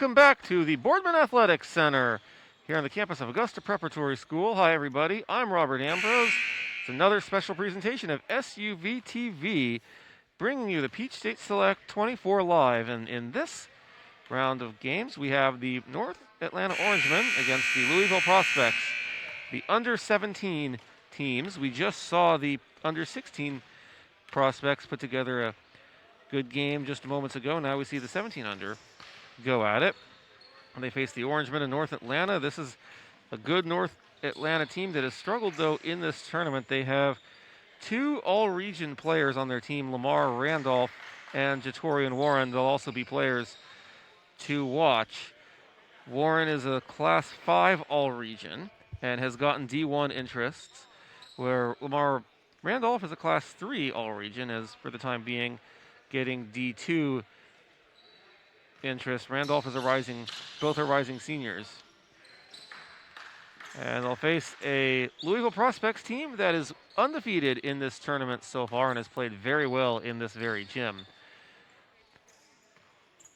Welcome back to the Boardman Athletics Center here on the campus of Augusta Preparatory School. Hi, everybody. I'm Robert Ambrose. It's another special presentation of SUV TV, bringing you the Peach State Select 24 Live. And in this round of games, we have the North Atlanta Orangemen against the Louisville Prospects, the under-17 teams. We just saw the under-16 Prospects put together a good game just moments ago. Now we see the 17 under go at it. And they face the Orangemen in North Atlanta. This is a good North Atlanta team that has struggled, though, in this tournament. They have two all-region players on their team, Lamar Randolph and Jatorian Warren. They'll also be players to watch. Warren is a Class 5 all-region and has gotten D1 interests, where Lamar Randolph is a Class 3 all-region, as for the time being getting D2 interest. Randolph is both are rising seniors. And they'll face a Louisville Prospects team that is undefeated in this tournament so far and has played very well in this very gym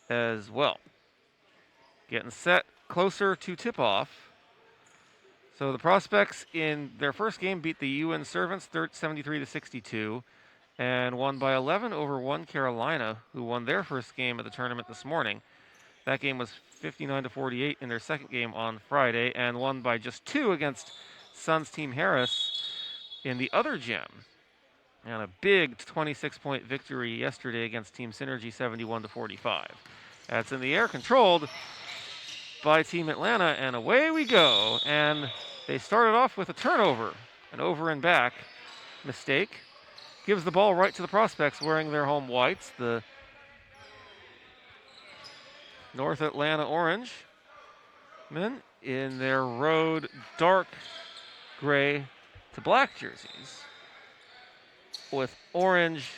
as well. Getting set closer to tip-off. So the Prospects in their first game beat the UN Servants 73-62 and won by 11 over 1 Carolina, who won their first game of the tournament this morning. That game was 59-48 in their second game on Friday, and won by just 2 against Suns Team Harris in the other gym. And a big 26-point victory yesterday against Team Synergy 71-45. That's in the air, controlled by Team Atlanta, and away we go. And they started off with a turnover, an over and back mistake. Gives the ball right to the Prospects wearing their home whites, the North Atlanta Orangemen in their road dark gray to black jerseys with orange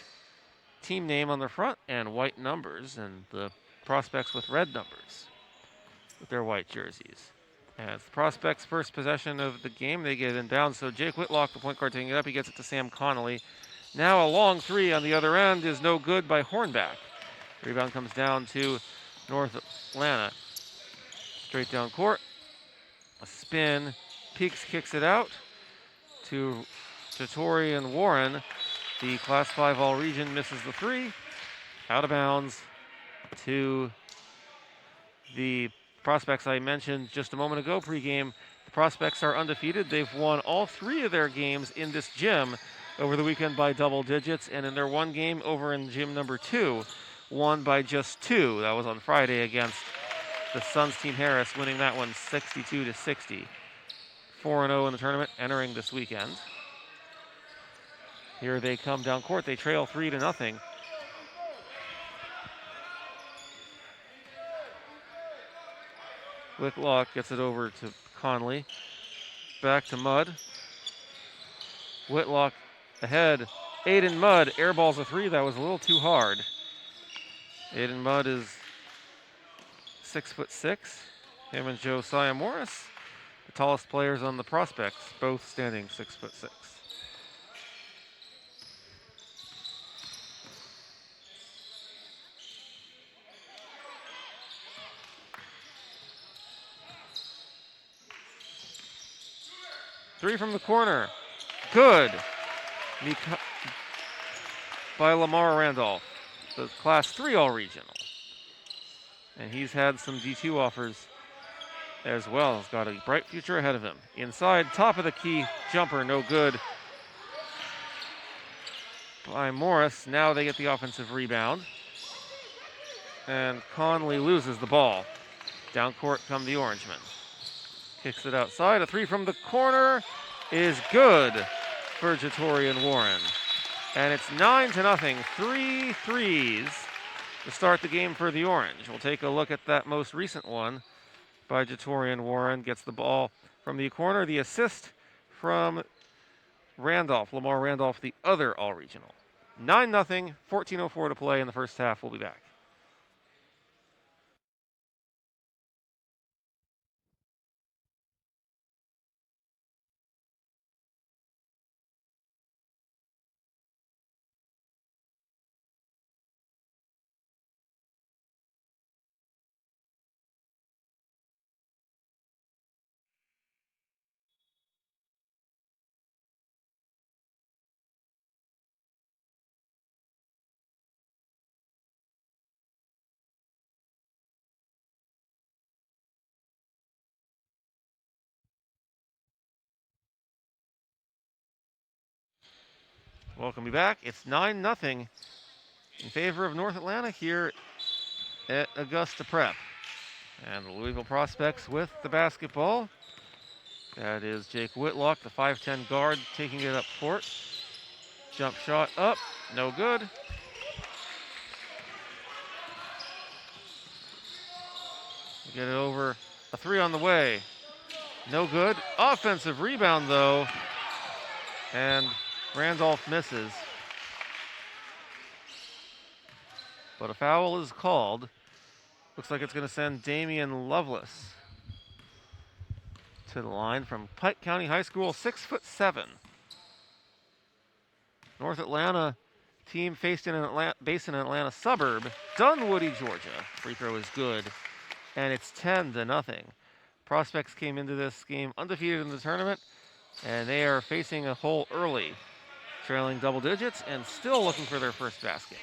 team name on the front and white numbers, and the Prospects with red numbers with their white jerseys. And it's the Prospects' first possession of the game. They get it inbounds, so Jake Whitlock, the point guard, taking it up. He gets it to Sam Connolly. Now a long three on the other end is no good by Hornback. Rebound comes down to North Atlanta. Straight down court. A spin. Peaks kicks it out to Jatorian Warren. The Class 5 all-region misses the three. Out of bounds to the Prospects I mentioned just a moment ago pregame. The Prospects are undefeated. They've won all 3 of their games in this gym over the weekend by double digits, and in their one game over in gym number 2, won by just 2. That was on Friday against the Suns Team Harris, winning that one 62-60. 4-0 in the tournament, entering this weekend. Here they come down court. They trail 3-0. Whitlock gets it over to Conley. Back to Mudd. Whitlock ahead. Aiden Mudd airballs a 3. That was a little too hard. Aiden Mudd is 6'6". Him and Josiah Morris, the tallest players on the Prospects, both standing 6'6". Three from the corner. Good. By Lamar Randolph, the Class 3 all-regional. And he's had some D2 offers as well. He's got a bright future ahead of him. Inside, top of the key jumper, no good by Morris. Now they get the offensive rebound. And Conley loses the ball. Down court come the Orangemen. Kicks it outside. A 3 from the corner is good for Jatorian Warren. And it's 9-0. 3 threes to start the game for the Orange. We'll take a look at that most recent one by Jatorian Warren. Gets the ball from the corner. The assist from Randolph, Lamar Randolph, the other all-regional. 9-0, 14:04 to play in the first half. We'll be back. Welcome you back. It's 9-0 in favor of North Atlanta here at Augusta Prep. And the Louisville Prospects with the basketball. That is Jake Whitlock, the 5'10 guard, taking it up court. Jump shot up, no good. Get it over, a three on the way, no good. Offensive rebound though, and Randolph misses. But a foul is called. Looks like it's going to send Damian Lovelace to the line from Pike County High School, 6'7". North Atlanta team based in an Atlanta suburb, Dunwoody, Georgia. Free throw is good, and it's 10-0. Prospects came into this game undefeated in the tournament, and they are facing a hole early, trailing double digits and still looking for their first basket.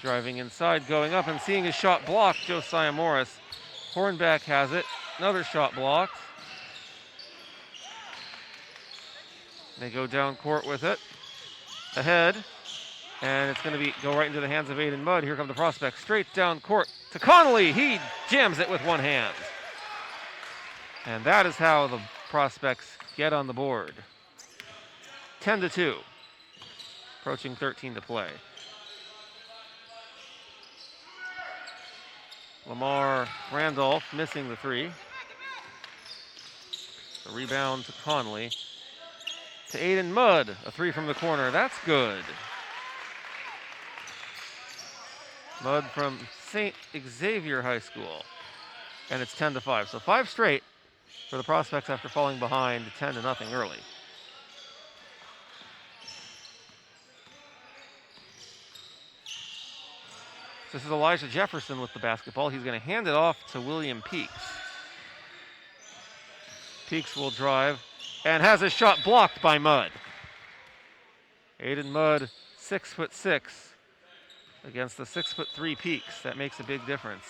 Driving inside, going up and seeing his shot blocked, Josiah Morris. Hornback has it, another shot blocked. They go down court with it. Ahead, and it's going to go right into the hands of Aiden Mudd. Here come the Prospects, straight down court to Connolly. He jams it with one hand. And that is how the Prospects get on the board. 10-2, approaching 13 to play. Lamar Randolph missing the three. The rebound to Conley. To Aiden Mudd, a three from the corner. That's good. Mudd from St. Xavier High School. And it's 10-5. So 5 straight for the Prospects after falling behind 10-0 early. This is Elijah Jefferson with the basketball. He's going to hand it off to William Peaks. Peaks will drive and has a shot blocked by Mudd. Aiden Mudd, 6'6", against the 6'3" Peaks. That makes a big difference.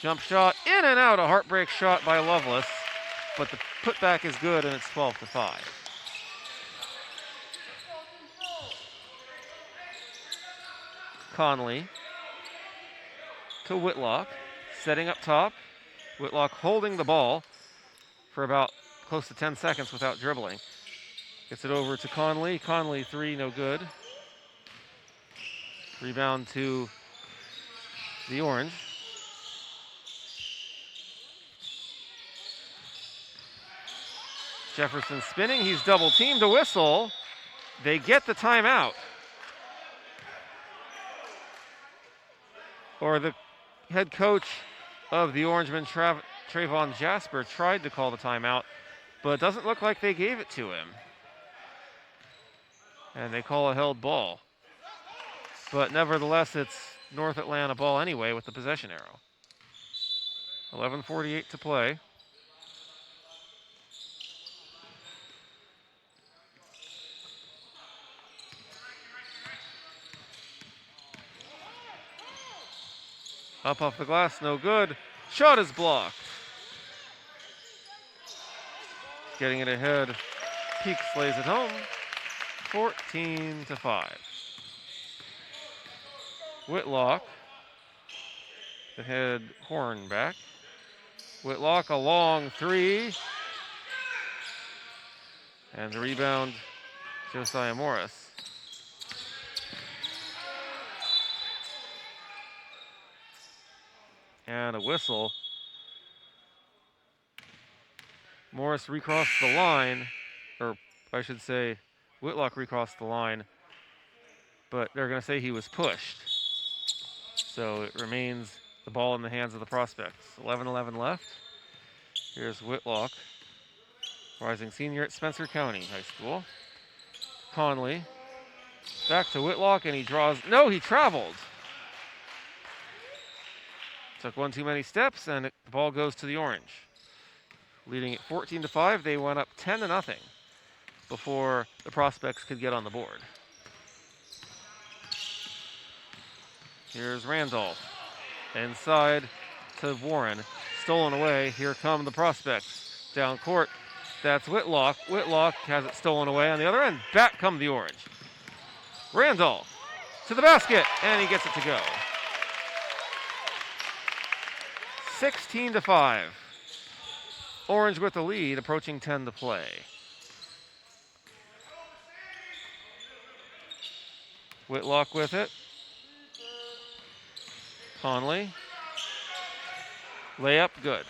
Jump shot, in and out, a heartbreak shot by Lovelace, but the putback is good and it's 12-5. Conley to Whitlock, setting up top. Whitlock holding the ball for about close to 10 seconds without dribbling. Gets it over to Conley. Conley, three, no good. Rebound to the Orange. Jefferson spinning. He's double teamed. A whistle. They get the timeout. Or the head coach of the Orangemen, Trayvon Jasper, tried to call the timeout, but it doesn't look like they gave it to him. And they call a held ball. But nevertheless, it's North Atlanta ball anyway with the possession arrow. 11:48 to play. Up off the glass, no good. Shot is blocked. Getting it ahead. Peaks lays it home. 14-5. Whitlock. The head Hornback. Whitlock, a long three. And the rebound, Josiah Morris. And a whistle. Morris recrossed the line, or I should say Whitlock recrossed the line, but they're going to say he was pushed. So it remains the ball in the hands of the Prospects. 11-11 left. Here's Whitlock, rising senior at Spencer County High School. Conley, back to Whitlock, and he draws, no, he traveled. Took one too many steps, and the ball goes to the Orange. Leading at 14-5, they went up 10-0 before the Prospects could get on the board. Here's Randolph. Inside to Warren. Stolen away. Here come the Prospects. Down court. That's Whitlock. Whitlock has it stolen away on the other end. Back come the Orange. Randolph to the basket, and he gets it to go. 16-5. Orange with the lead, approaching 10 to play. Whitlock with it. Conley. Layup, good.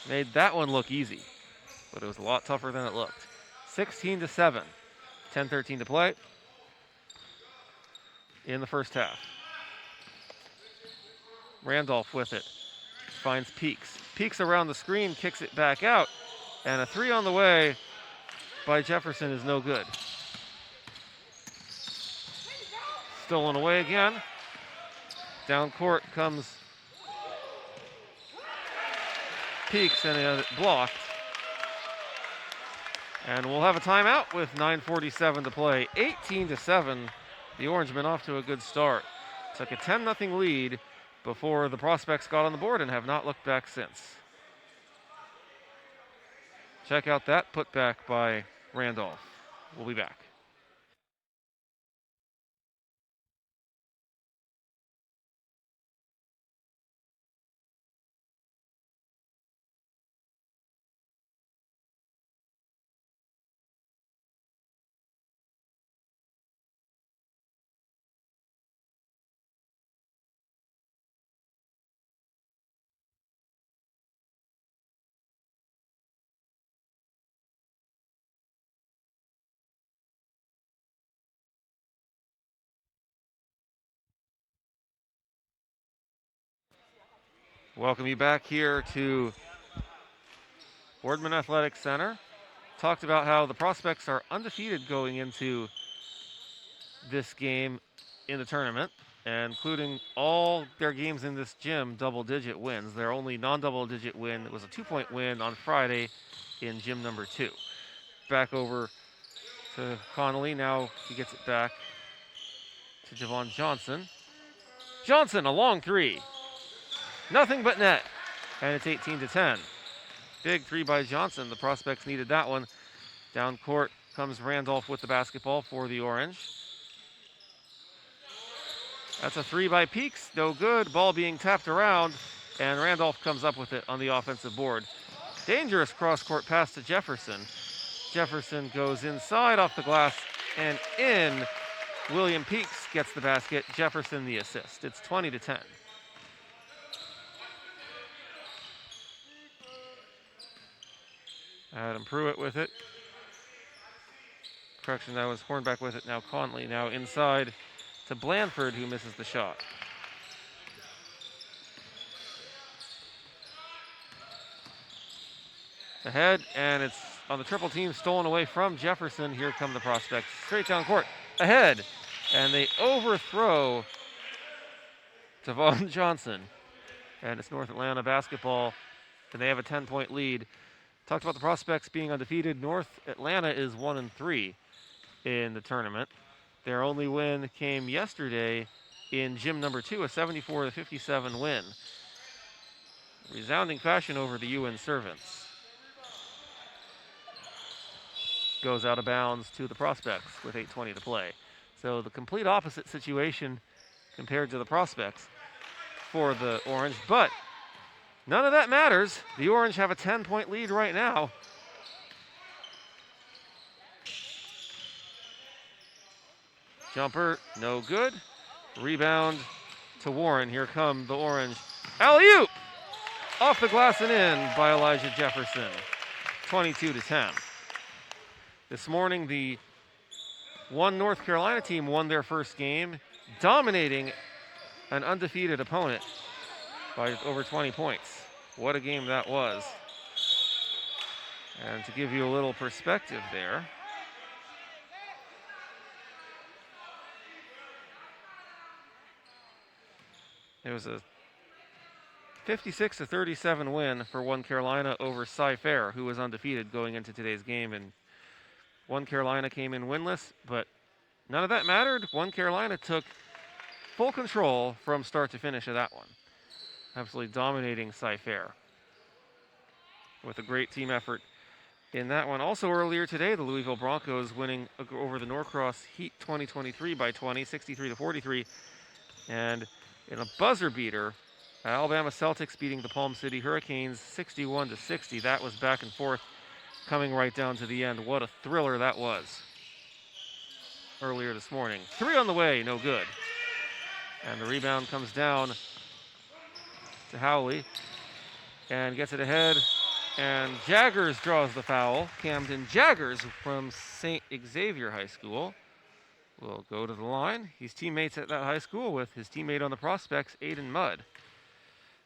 Made that one look easy, but it was a lot tougher than it looked. 16-7. 10-13 to play in the first half. Randolph with it. Finds Peaks. Peaks around the screen, kicks it back out, and a three on the way by Jefferson is no good. Stolen away again. Down court comes Peaks, and it blocked. And we'll have a timeout with 9:47 to play. 18-7. The Orangemen off to a good start. Took a 10-0 lead before the Prospects got on the board and have not looked back since. Check out that putback by Randolph. We'll be back. Welcome you back here to Boardman Athletic Center. Talked about how the Prospects are undefeated going into this game in the tournament, and including all their games in this gym, double-digit wins. Their only non-double-digit win was a 2-point win on Friday in gym number 2. Back over to Connolly. Now he gets it back to Javon Johnson. Johnson, a long three. Nothing but net, and it's 18-10. Big three by Johnson. The Prospects needed that one. Down court comes Randolph with the basketball for the Orange. That's a three by Peaks. No good. Ball being tapped around, and Randolph comes up with it on the offensive board. Dangerous cross-court pass to Jefferson. Jefferson goes inside off the glass and in. William Peaks gets the basket. Jefferson the assist. It's 20-10. Adam Pruitt with it. Correction, that was Hornbeck with it. Now Conley. Now inside to Blanford, who misses the shot. Ahead, and it's on the triple team, stolen away from Jefferson. Here come the Prospects. Straight down court. Ahead, and they overthrow Javon Johnson. And it's North Atlanta basketball, and they have a 10-point lead. Talked about the Prospects being undefeated. North Atlanta is 1-3 in the tournament. Their only win came yesterday in gym number 2, a 74-57 win. Resounding fashion over the UN Servants. Goes out of bounds to the Prospects with 8:20 to play. So the complete opposite situation compared to the Prospects for the Orange, but none of that matters. The Orange have a 10-point lead right now. Jumper, no good. Rebound to Warren. Here come the Orange. Alley-oop! Off the glass and in by Elijah Jefferson. 22-10. This morning, the one North Carolina team won their first game, dominating an undefeated opponent by over 20 points. What a game that was. And to give you a little perspective there, it was a 56-37 win for One Carolina over Cy-Fair, who was undefeated going into today's game. And One Carolina came in winless, but none of that mattered. One Carolina took full control from start to finish of that one. Absolutely dominating Cy-Fair with a great team effort in that one. Also earlier today, the Louisville Broncos winning over the Norcross Heat 2023 by 20, 63-43. And in a buzzer beater, Alabama Celtics beating the Palm City Hurricanes 61-60. That was back and forth, coming right down to the end. What a thriller that was earlier this morning. 3 on the way, no good. And the rebound comes down to Howley and gets it ahead. And Jaggers draws the foul. Camden Jaggers from St. Xavier High School will go to the line. He's teammates at that high school with his teammate on the Prospects, Aiden Mudd.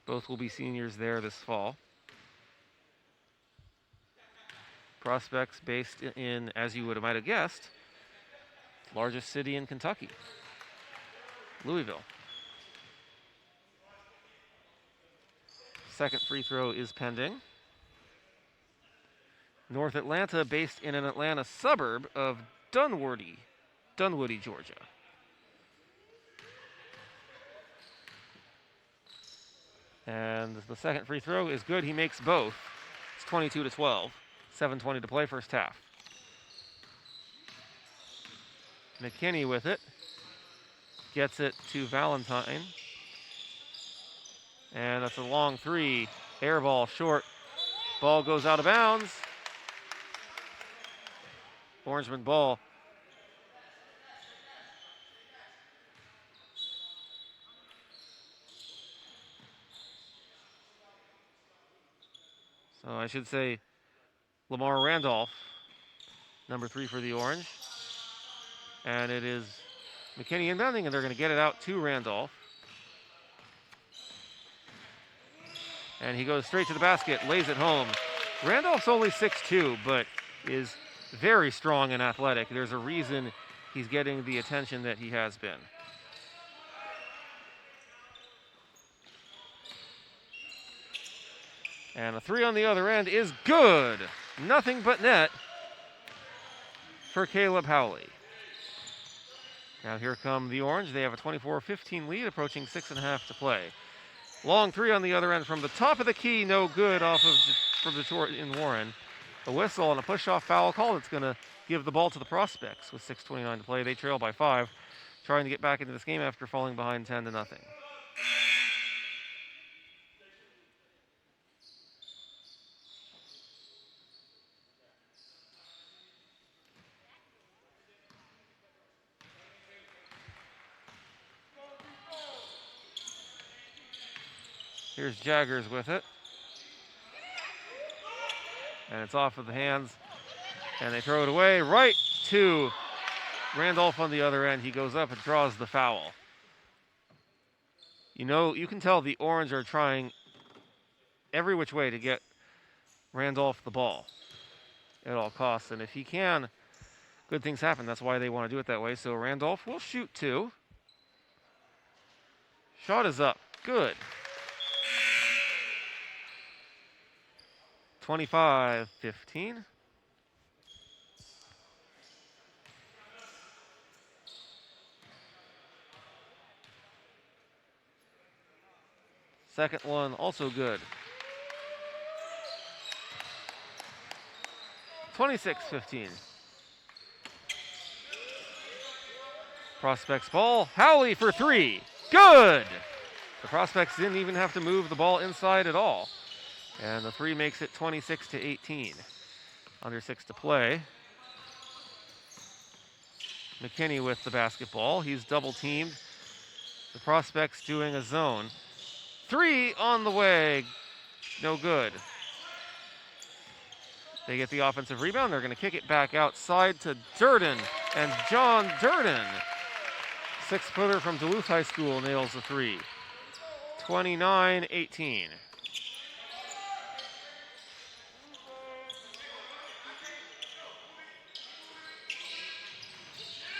Both will be seniors there this fall. Prospects based in, as you might have guessed, largest city in Kentucky, Louisville. Second free throw is pending. North Atlanta based in an Atlanta suburb of Dunwoody, Georgia. And the second free throw is good. He makes both. It's 22-12. 7:20 to play, first half. McKinney with it. Gets it to Valentine. And that's a long three. Air ball short. Ball goes out of bounds. Orangemen ball. So I should say Lamar Randolph, number 3 for the Orange. And it is McKinney inbounding, and they're going to get it out to Randolph. And he goes straight to the basket, lays it home. Randolph's only 6'2", but is very strong and athletic. There's a reason he's getting the attention that he has been. And a 3 on the other end is good. Nothing but net for Caleb Howley. Now here come the Orange. They have a 24-15 lead, approaching 6.5 to play. Long 3 on the other end from the top of the key, no good off of from Detroit in Warren. A whistle and a push-off foul call that's going to give the ball to the Prospects with 6:29 to play. They trail by 5, trying to get back into this game after falling behind 10-0. Here's Jaggers with it. And it's off of the hands. And they throw it away right to Randolph on the other end. He goes up and draws the foul. You know, you can tell the Orange are trying every which way to get Randolph the ball at all costs. And if he can, good things happen. That's why they want to do it that way. So Randolph will shoot 2. Shot is up. Good. 25-15. Second one also good. 26-15. Prospects ball. Howley for 3. Good! The Prospects didn't even have to move the ball inside at all. And the 3 makes it 26-18. Under 6 to play. McKinney with the basketball. He's double teamed. The Prospects doing a zone. 3 on the way. No good. They get the offensive rebound. They're going to kick it back outside to Durden. And John Durden, 6-footer from Duluth High School, nails the 3. 29-18.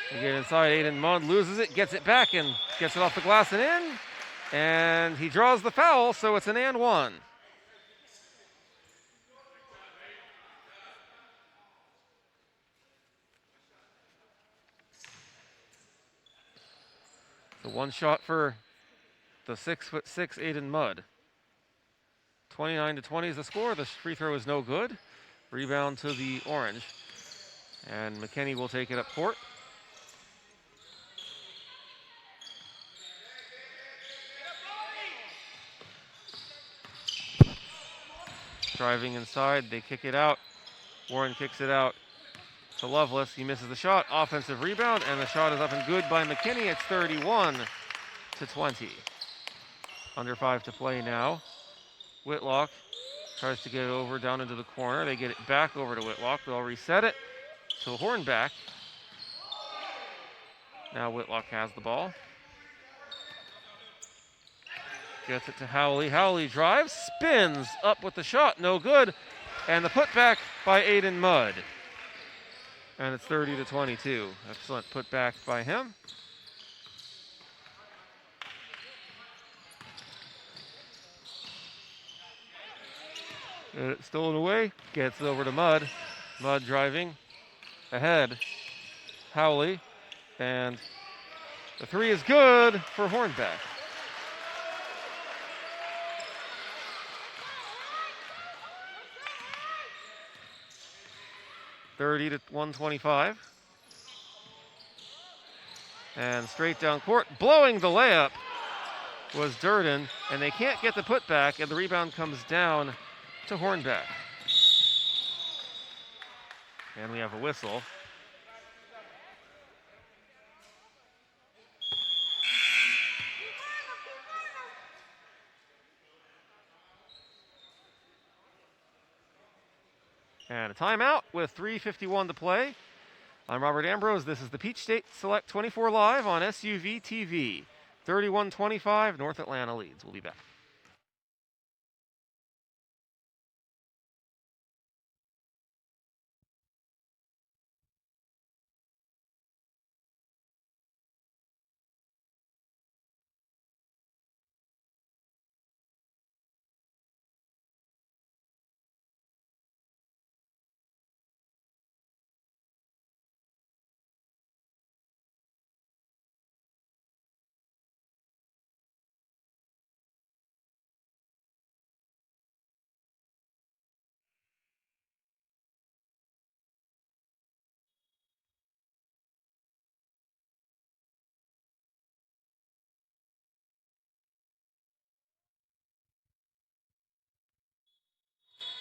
They get inside, Aiden Mudd loses it, gets it back, and gets it off the glass and in. And he draws the foul, so it's an and 1. The one shot for the 6'6" Aiden Mudd. 29-20 is the score. The free throw is no good. Rebound to the Orange. And McKinney will take it up court. Driving inside, they kick it out. Warren kicks it out to Lovelace. He misses the shot. Offensive rebound, and the shot is up and good by McKinney. It's 31-20. Under 5 to play now. Whitlock tries to get it over down into the corner. They get it back over to Whitlock. They'll reset it to Hornback. Now Whitlock has the ball. Gets it to Howley. Howley drives, spins up with the shot, no good. And the putback by Aiden Mudd. And it's 30-22. Excellent putback by him. It's stolen away, gets it over to Mudd. Mudd driving ahead. Howley, and the three is good for Hornback. (30-125). And straight down court, blowing the layup was Durden, and they can't get the putback, and the rebound comes down to Hornback. And we have a whistle. And a timeout with 3:51 to play. I'm Robert Ambrose. This is the Peach State Select 24 Live on SUV TV. 31-25, North Atlanta leads. We'll be back.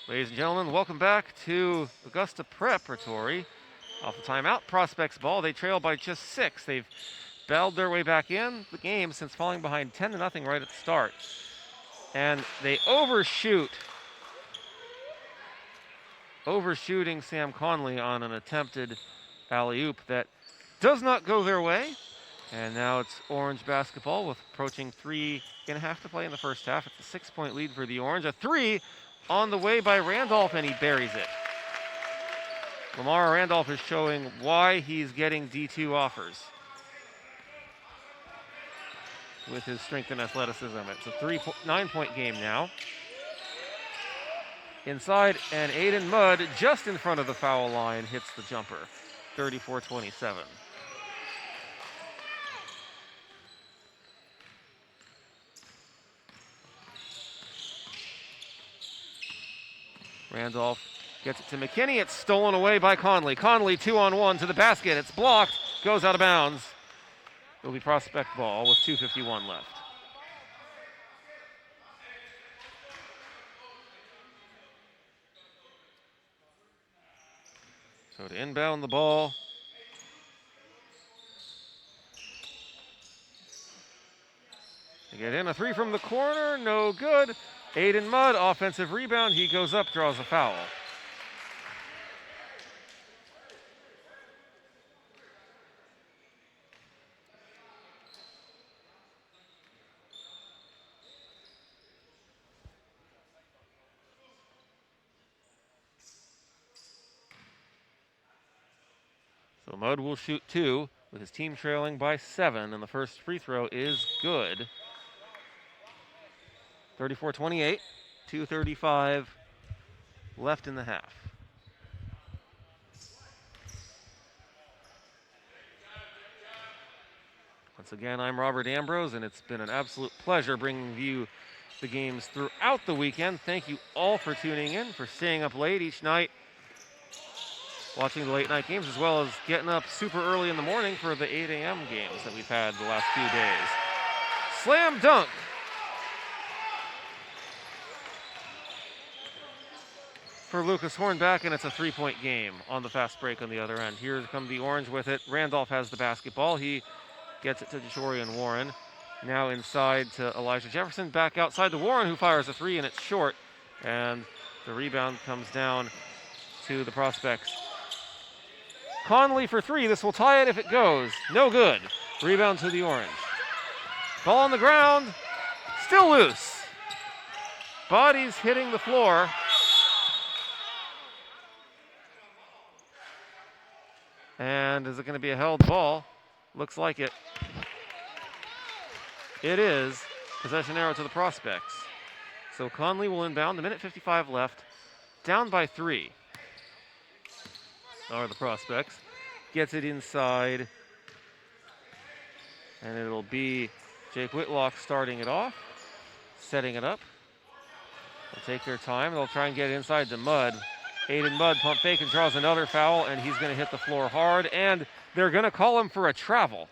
Ladies and gentlemen, welcome back to Augusta Preparatory. Off the timeout, Prospects ball. They trail by just 6. They've battled their way back in the game since falling behind 10-0 right at the start. And they overshooting Sam Conley on an attempted alley-oop that does not go their way. And now it's Orange basketball with approaching 3.5 to play in the first half. It's a 6-point lead for the Orange. A 3 on the way by Randolph, and he buries it. Lamar Randolph is showing why he's getting D2 offers with his strength and athleticism. It's a 9-point game now. Inside, and Aiden Mudd, just in front of the foul line, hits the jumper. 34-27. Randolph gets it to McKinney. It's stolen away by Conley. Conley 2-on-1 to the basket. It's blocked. Goes out of bounds. It'll be Prospect ball with 2:51 left. So to inbound the ball. They get in a 3 from the corner. No good. Aiden Mudd, offensive rebound. He goes up, draws a foul. So Mudd will shoot 2 with his team trailing by 7, and the first free throw is good. 34-28, 2:35 left in the half. Once again, I'm Robert Ambrose, and it's been an absolute pleasure bringing you the games throughout the weekend. Thank you all for tuning in, for staying up late each night watching the late night games as well as getting up super early in the morning for the 8 a.m. games that we've had the last few days. Slam dunk. For Lucas Hornback, and it's a 3-point game on the fast break on the other end. Here come the Orange with it. Randolph has the basketball. He gets it to Jorian Warren. Now inside to Elijah Jefferson. Back outside to Warren, who fires a 3, and it's short. And the rebound comes down to the Prospects. Conley for 3. This will tie it if it goes. No good. Rebound to the Orange. Ball on the ground. Still loose. Bodies hitting the floor. And is it going to be a held ball? Looks like it. It is. Possession arrow to the Prospects. So Conley will inbound. 1:55 left. Down by 3. Are the Prospects. Gets it inside. And it'll be Jake Whitlock starting it off. Setting it up. They'll take their time. They'll try and get it inside to Mudd. Aiden Mudd pump fake and draws another foul, and he's going to hit the floor hard, and they're going to call him for a travel.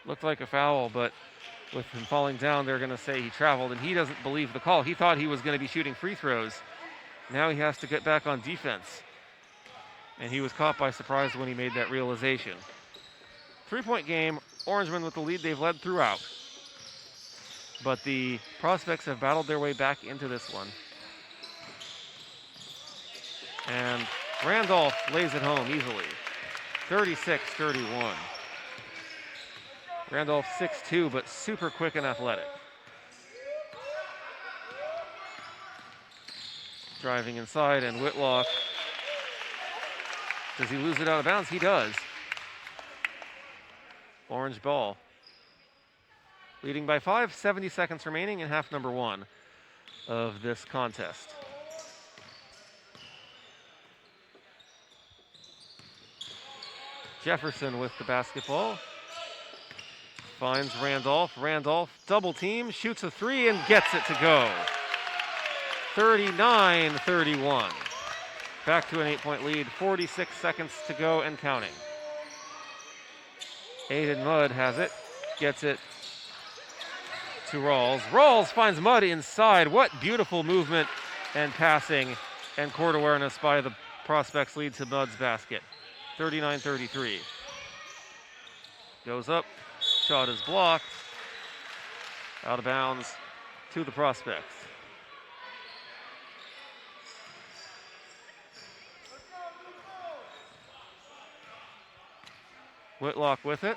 Looked like a foul, but with him falling down, they're going to say he traveled, and he doesn't believe the call. He thought he was going to be shooting free throws. Now he has to get back on defense, and he was caught by surprise when he made that realization. 3-point game, Orangemen with the lead. They've led throughout, but the Prospects have battled their way back into this one. And Randolph lays it home easily. 36-31. Randolph 6'2", but super quick and athletic. Driving inside, and Whitlock. Does he lose it out of bounds? He does. Orange ball. Leading by 5, 70 seconds remaining in half number 1 of this contest. Jefferson with the basketball. Finds Randolph. Randolph double team, shoots a 3 and gets it to go. 39-31. Back to an 8-point lead, 46 seconds to go and counting. Aiden Mudd has it, gets it to Rawls. Rawls finds Mudd inside. What beautiful movement and passing and court awareness by the Prospects lead to Mudd's basket. 39-33. Goes up, shot is blocked. Out of bounds to the Prospects. Whitlock with it.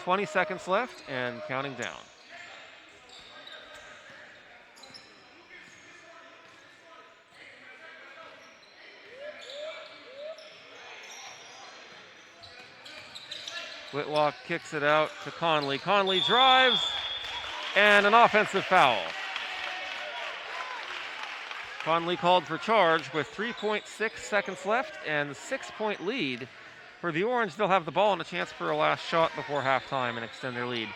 20 seconds left and counting down. Whitlock kicks it out to Conley. Conley drives, and an offensive foul. Conley called for charge with 3.6 seconds left and 6-point lead. For the Orange, they'll have the ball and a chance for a last shot before halftime and extend their lead.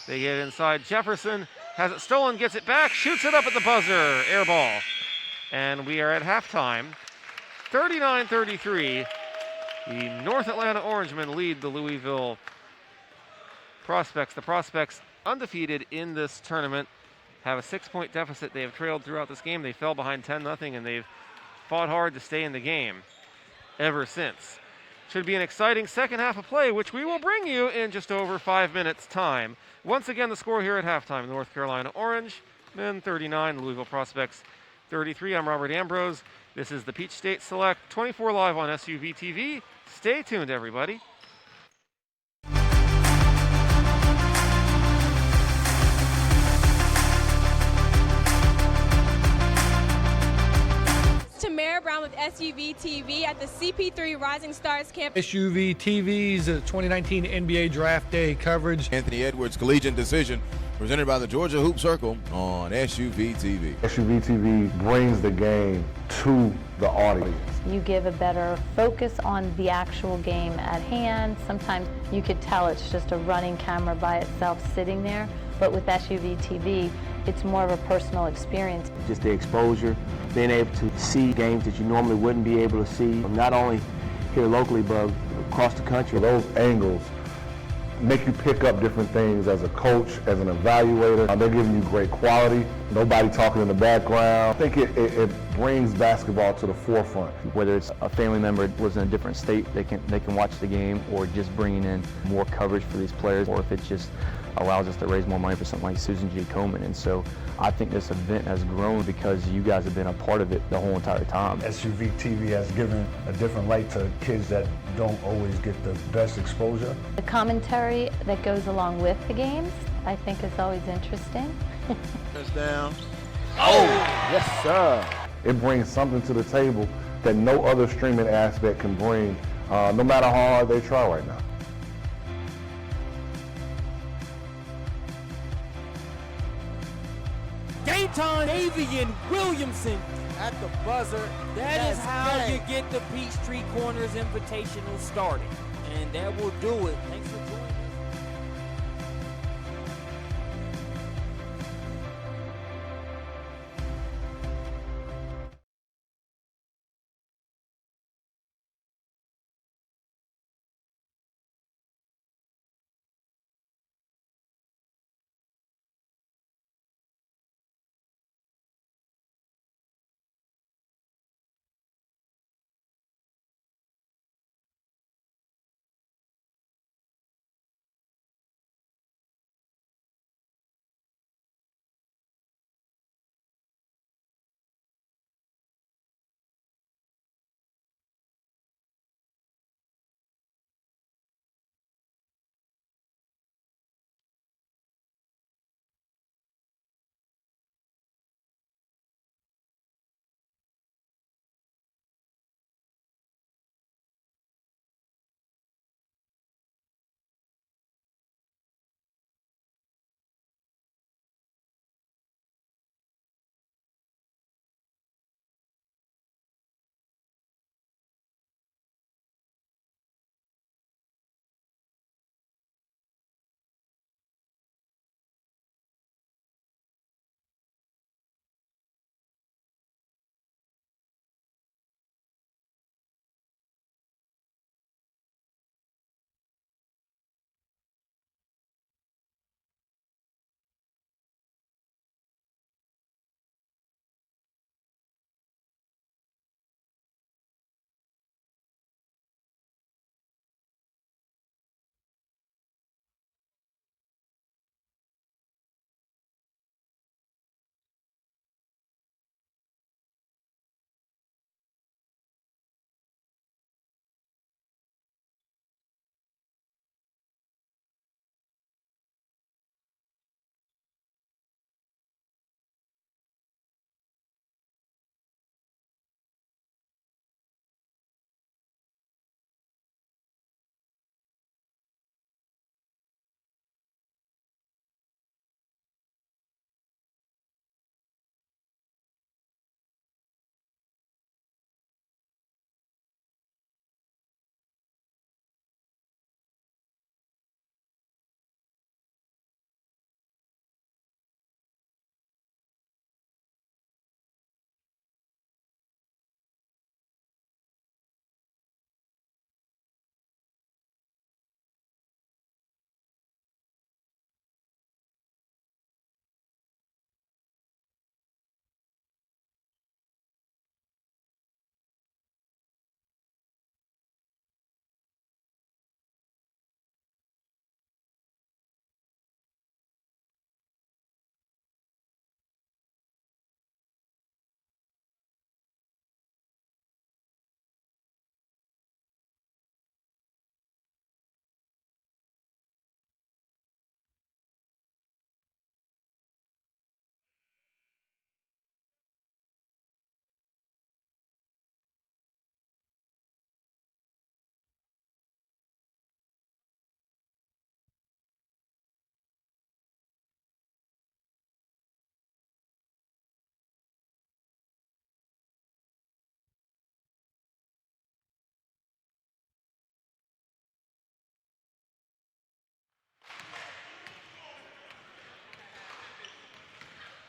They get inside. Jefferson has it stolen, gets it back, shoots it up at the buzzer. Air ball. And we are at halftime. 39-33. The North Atlanta Orangemen lead the Louisville Prospects. The Prospects, undefeated in this tournament, have a 6-point deficit. They have trailed throughout this game. They fell behind 10-0, and they've fought hard to stay in the game ever since. Should be an exciting second half of play, which we will bring you in just over 5 minutes' time. Once again, the score here at halftime: North Carolina Orangemen 39, Louisville Prospects 33. I'm Robert Ambrose. This is the Peach State Select 24 live on SUV TV. Stay tuned, everybody. Tamara Brown with SUV TV at the CP3 Rising Stars Camp. SUV TV's 2019 NBA Draft Day coverage. Anthony Edwards Collegiate Decision, presented by the Georgia Hoop Circle on SUV TV. SUV TV brings the game to the audience. You give a better focus on the actual game at hand. Sometimes you could tell it's just a running camera by itself sitting there. But with SUV TV, it's more of a personal experience. Just the exposure, being able to see games that you normally wouldn't be able to see, not only here locally, but across the country. Those angles make you pick up different things as a coach, as an evaluator. They're giving you great quality, nobody talking in the background. I think it brings basketball to the forefront. Whether it's a family member that was in a different state, they can watch the game, or just bringing in more coverage for these players, or if it just allows us to raise more money for something like Susan G. Komen. And so I think this event has grown because you guys have been a part of it the whole entire time. SUV TV has given a different light to kids that don't always get the best exposure. The commentary that goes along with the games, I think, is always interesting. Touchdown. Yes, sir. It brings something to the table that no other streaming aspect can bring, no matter how hard they try right now. Game time, Davian Williamson at the buzzer. That is how you get the Peachtree Corners Invitational started. And that will do it. Thanks for joining.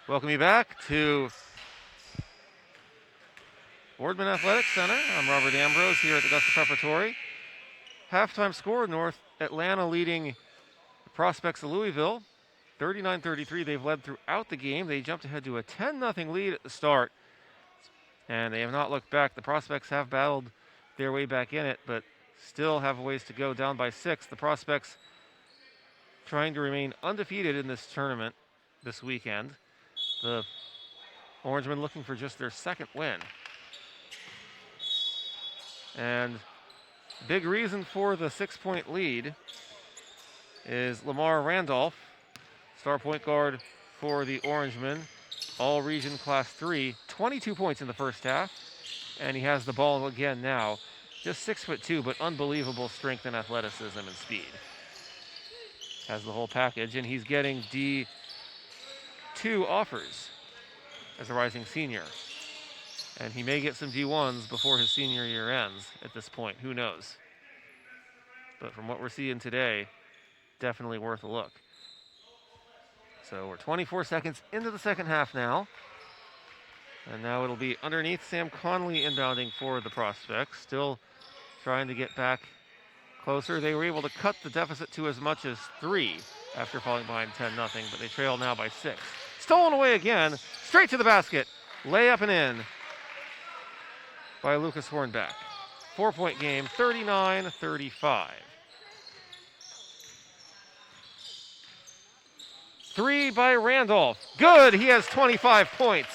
Welcome you back to Boardman Athletic Center. I'm Robert Ambrose here at Augusta Preparatory. Halftime score, North Atlanta leading the Prospects of Louisville, 39-33. They've led throughout the game. They jumped ahead to a 10-0 lead at the start, and they have not looked back. The Prospects have battled their way back in it, but still have a ways to go, down by 6. The Prospects trying to remain undefeated in this tournament this weekend. The Orangemen looking for just their second win. And big reason for the 6-point lead is Lamar Randolph, star point guard for the Orangemen, all-region Class 3, 22 points in the first half, and he has the ball again now. Just 6'2", but unbelievable strength and athleticism and speed. Has the whole package, and he's getting D2 offers as a rising senior. And he may get some D1s before his senior year ends at this point. Who knows? But from what we're seeing today, definitely worth a look. So we're 24 seconds into the second half now. And now it'll be underneath Sam Conley inbounding for the Prospects. Still trying to get back closer. They were able to cut the deficit to as much as 3 after falling behind 10-0, but they trail now by 6. Stolen away again, straight to the basket. Layup and in by Lucas Hornback. 4-point game, 39-35. 3 by Randolph. Good, he has 25 points.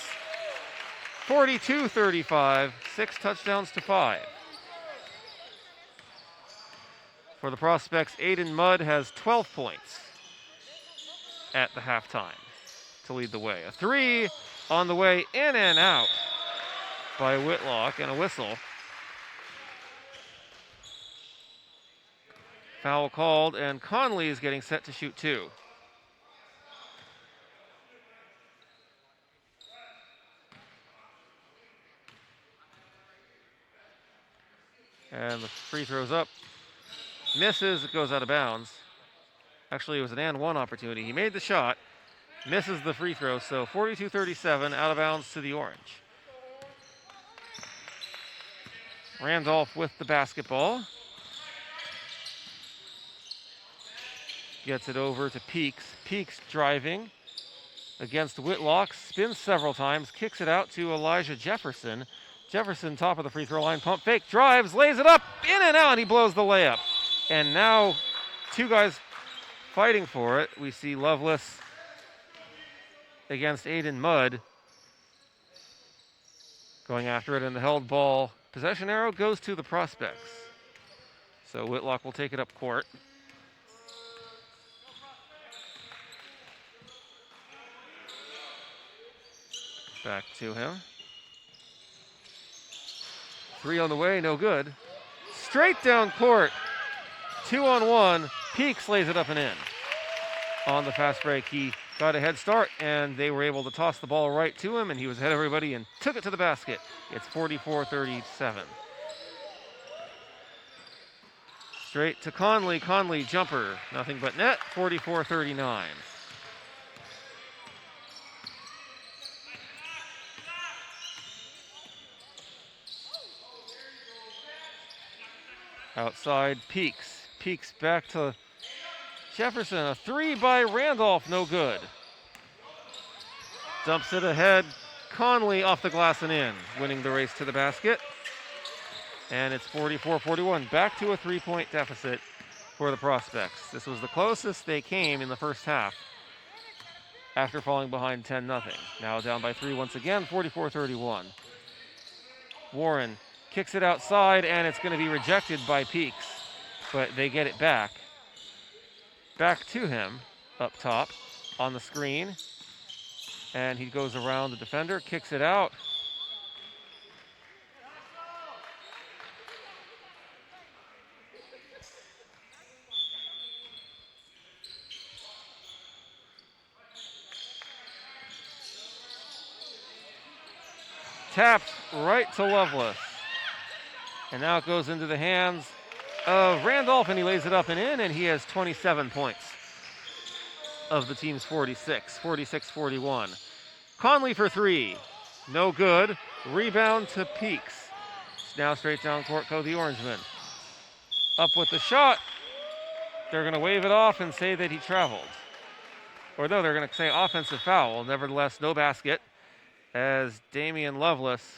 42-35, 6 touchdowns to 5. For the Prospects, Aiden Mudd has 12 points at the halftime to lead the way. A 3 on the way, in and out by Whitlock, and a whistle. Foul called, and Conley is getting set to shoot 2. And the free throw's up. Misses, it goes out of bounds. Actually, it was an and one opportunity. He made the shot, misses the free throw, so 42-37, out of bounds to the Orange. Randolph with the basketball. Gets it over to Peaks. Peaks driving against Whitlock, spins several times, kicks it out to Elijah Jefferson. Jefferson, top of the free throw line, pump fake, drives, lays it up, in and out, and he blows the layup. And now 2 guys fighting for it. We see Lovelace against Aiden Mudd going after it, and the held ball possession arrow goes to the Prospects. So Whitlock will take it up court. Back to him. 3 on the way, no good. Straight down court. 2-on-1. Peaks lays it up and in. On the fast break, he got a head start, and they were able to toss the ball right to him, and he was ahead of everybody and took it to the basket. It's 44-37. Straight to Conley. Conley jumper. Nothing but net. 44-39. Outside, Peaks. Peaks back to Jefferson. A 3 by Randolph, no good. Dumps it ahead. Conley off the glass and in, winning the race to the basket. And it's 44-41, back to a 3-point deficit for the Prospects. This was the closest they came in the first half after falling behind 10-0. Now down by 3 once again, 44-31. Warren kicks it outside, and it's going to be rejected by Peaks, but they get it back. Back to him up top on the screen, and he goes around the defender, kicks it out. Tapped right to Lovelace. And now it goes into the hands of Randolph, and he lays it up and in, and he has 27 points of the team's 46, 46-41. Conley for three. No good. Rebound to Peaks. Now straight down court go the Orangemen. Up with the shot. They're going to wave it off and say that he traveled. Or no, they're going to say offensive foul. Nevertheless, no basket as Damian Lovelace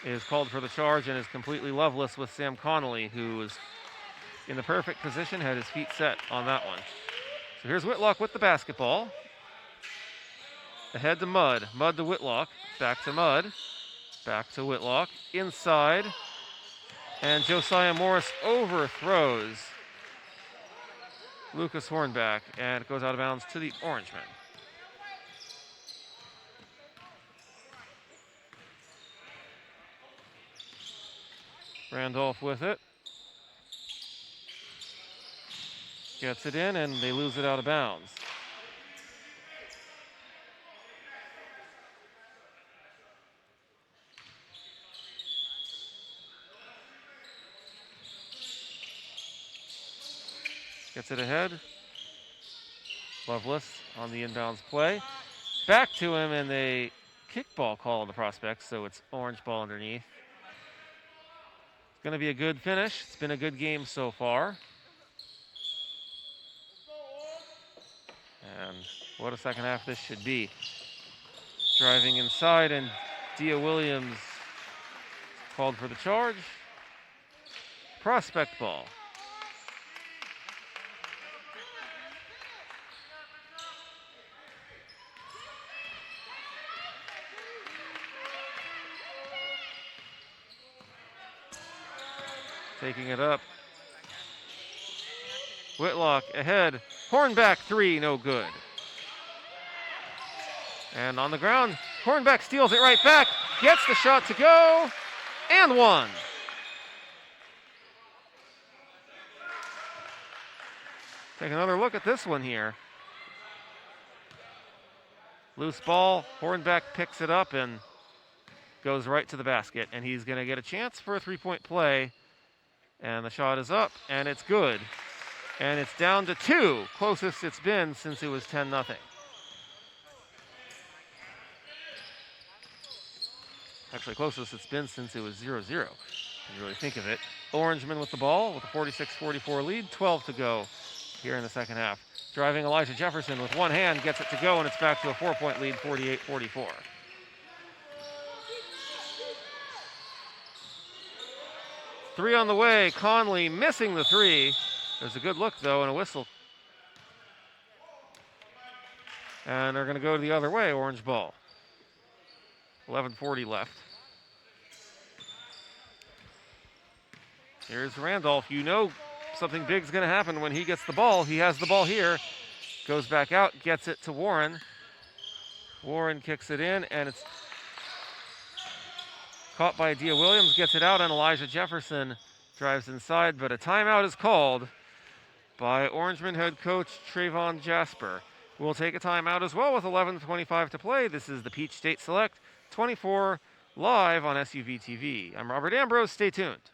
is called for the charge and is completely loveless with Sam Connolly, who was in the perfect position, had his feet set on that one. So here's Whitlock with the basketball. Ahead to Mudd. Mudd to Whitlock. Back to Mudd. Back to Whitlock. Inside. And Josiah Morris overthrows Lucas Hornback, and it goes out of bounds to the Orangemen. Randolph with it. Gets it in, and they lose it out of bounds. Gets it ahead. Lovelace on the inbounds play. Back to him, and they kickball call on the prospects, so it's orange ball underneath. It's going to be a good finish. It's been a good game so far. And what a second half this should be. Driving inside, and Dia Williams called for the charge. Prospect ball. Taking it up. Whitlock ahead. Hornback three, no good. And on the ground, Hornback steals it right back. Gets the shot to go. And one. Take another look at this one here. Loose ball. Hornback picks it up and goes right to the basket. And he's going to get a chance for a three-point play. And the shot is up, and it's good. And it's down to two, closest it's been since it was 10-0. Actually, closest it's been since it was 0-0, if you really think of it. Orangemen with the ball with a 46-44 lead, 12 to go here in the second half. Driving Elijah Jefferson with one hand, gets it to go, and it's back to a 4-point lead, 48-44. Three on the way. Conley missing the three. There's a good look, though, and a whistle. And they're going to go the other way, orange ball. 11:40 left. Here's Randolph. You know something big's going to happen when he gets the ball. He has the ball here. Goes back out, gets it to Warren. Warren kicks it in, and it's caught by Dia Williams, gets it out, and Elijah Jefferson drives inside, but a timeout is called by Orangemen head coach Trayvon Jasper. We'll take a timeout as well with 11:25 to play. This is the Peach State Select 24 live on SUV TV. I'm Robert Ambrose. Stay tuned.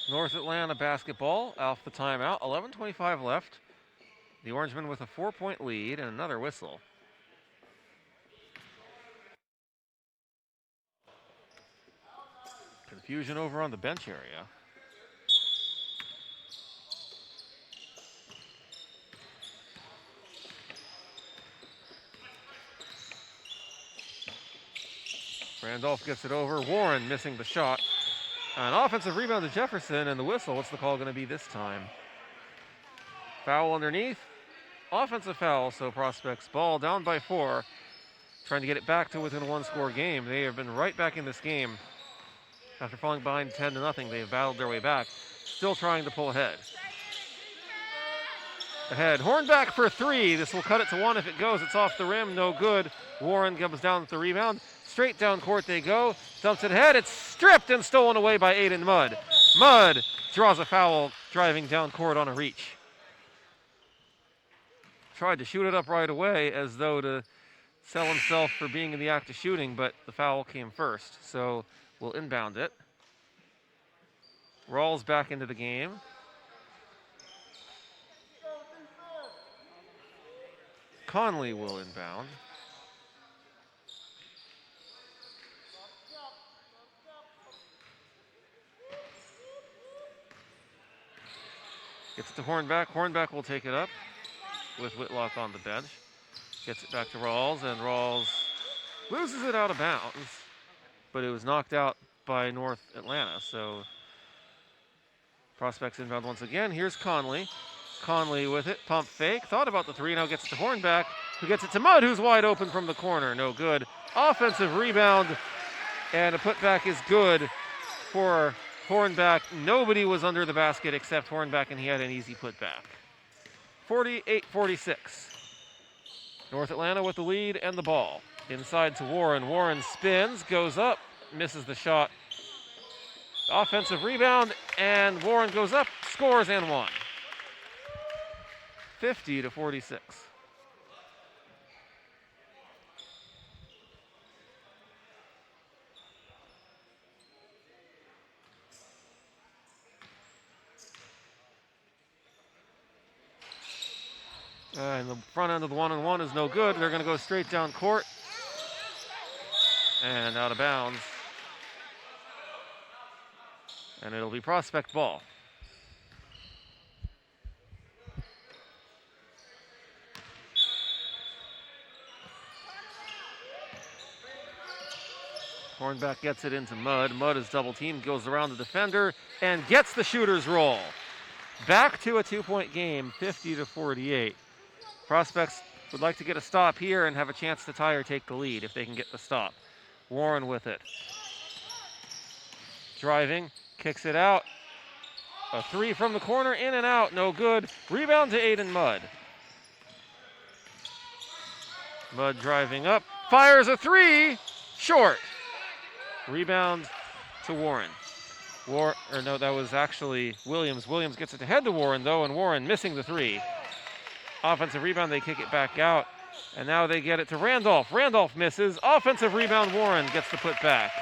North Atlanta basketball off the timeout. 11:25 left. The Orangemen with a 4-point lead and another whistle. Confusion over on the bench area. Randolph gets it over. Warren missing the shot. An offensive rebound to Jefferson, and the whistle. What's the call going to be this time? Foul underneath. Offensive foul, so Prospects ball down by 4. Trying to get it back to within a one-score game. They have been right back in this game. After falling behind 10-0, they have battled their way back. Still trying to pull ahead. Ahead. Hornback for 3. This will cut it to 1 if it goes. It's off the rim. No good. Warren comes down with the rebound. Straight down court they go. Dumps it ahead. It's stripped and stolen away by Aiden Mudd. Mudd draws a foul driving down court on a reach. Tried to shoot it up right away as though to sell himself for being in the act of shooting, but the foul came first. So we'll inbound it. Rawls back into the game. Conley will inbound. Gets it to Hornback. Hornback will take it up with Whitlock on the bench. Gets it back to Rawls, and Rawls loses it out of bounds, but it was knocked out by North Atlanta. So Prospects inbound once again. Here's Conley. Conley with it. Pump fake. Thought about the 3. Now gets it to Hornback, who gets it to Mudd, who's wide open from the corner. No good. Offensive rebound, and a putback is good for Hornback. Nobody was under the basket except Hornback, and he had an easy putback. 48-46. North Atlanta with the lead and the ball. Inside to Warren. Warren spins, goes up, misses the shot. Offensive rebound, and Warren goes up, scores and one. 50-46. And the front end of the one-on-one is no good. They're going to go straight down court and out of bounds. And it'll be Prospect ball. Hornback gets it into Mudd. Mudd is double teamed, goes around the defender, and gets the shooter's roll. Back to a 2-point game, 50-48. Prospects would like to get a stop here and have a chance to tie or take the lead if they can get the stop. Warren with it. Driving, kicks it out. A 3 from the corner, in and out, no good. Rebound to Aiden Mudd. Mudd driving up, fires a 3, short. Rebound to Warren. That was actually Williams. Williams gets it to head to Warren, though, and Warren missing the 3. Offensive rebound, they kick it back out, and now they get it to Randolph. Randolph misses. Offensive rebound, Warren gets the put back.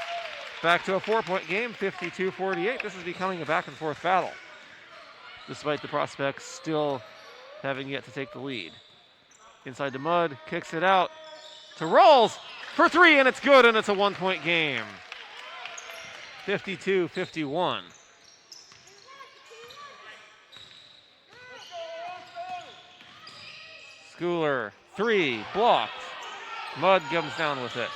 Back to a 4-point game, 52-48. This is becoming a back-and-forth battle, despite the Prospects still having yet to take the lead. Inside to Mudd, kicks it out to Rawls for 3, and it's good, and it's a 1-point game. 52-51. Schooler, 3, blocked. Mudd comes down with it.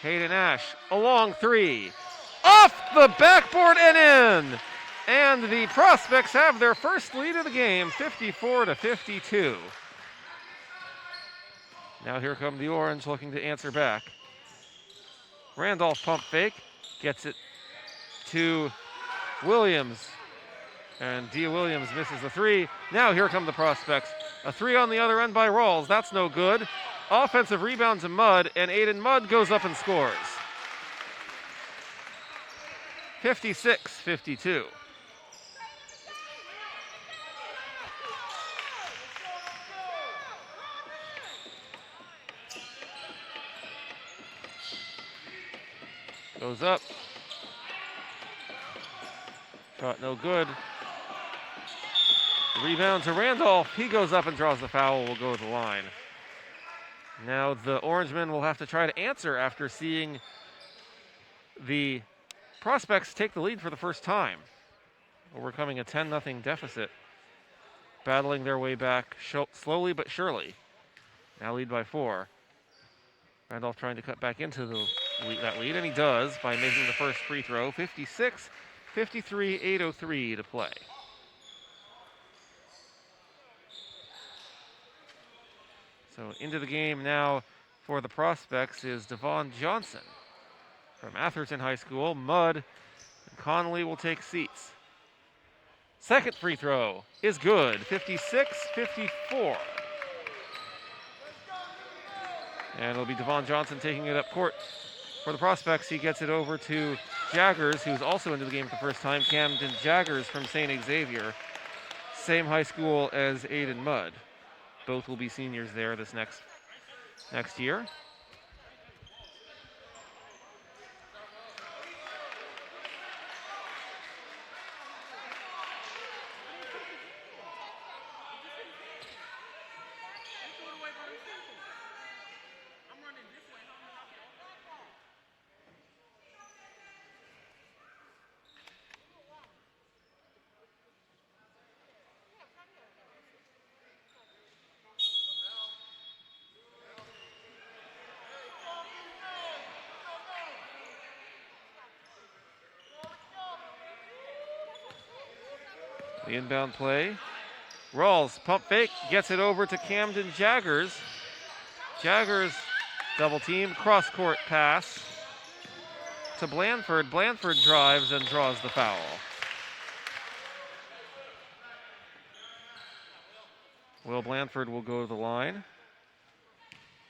Hayden Ash, a long 3. Off the backboard and in! And the Prospects have their first lead of the game, 54-52. Now here come the Orange looking to answer back. Randolph pump fake, gets it to Williams. And Dia Williams misses the 3. Now here come the Prospects. A 3 on the other end by Rawls. That's no good. Offensive rebound to Mudd, and Aiden Mudd goes up and scores. 56-52. Goes up, Shot no good. Rebound to Randolph. He goes up and draws the foul. Will go to the line. Now the Orangemen will have to try to answer after seeing the Prospects take the lead for the first time, overcoming a 10-0 deficit, battling their way back slowly but surely. Now lead by 4. Randolph trying to cut back into that lead, and he does by making the first free throw. 56-53, 8:03 to play. So into the game now for the Prospects is Devon Johnson from Atherton High School. Mudd and Connolly will take seats. Second free throw is good, 56-54. And it'll be Devon Johnson taking it up court for the Prospects. He gets it over to Jaggers, who's also into the game for the first time. Camden Jaggers from St. Xavier, same high school as Aiden Mudd. Both will be seniors there this next year. The inbound play. Rawls, pump fake, gets it over to Camden Jaggers. Jaggers double team, cross court pass to Blandford. Blandford drives and draws the foul. Will Blandford will go to the line.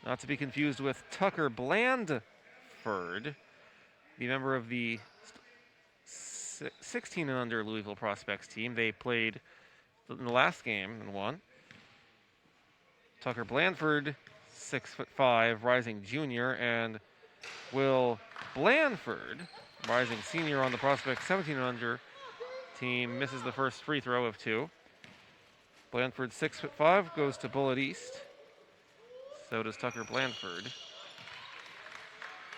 Not to be confused with Tucker Blandford, the member of the 16 and under Louisville Prospects team. They played in the last game and won. Tucker Blandford, 6'5", rising junior, and Will Blandford, rising senior on the Prospects 17 and under team, misses the first free throw of 2. Blandford, 6'5", goes to Bullitt East. So does Tucker Blandford.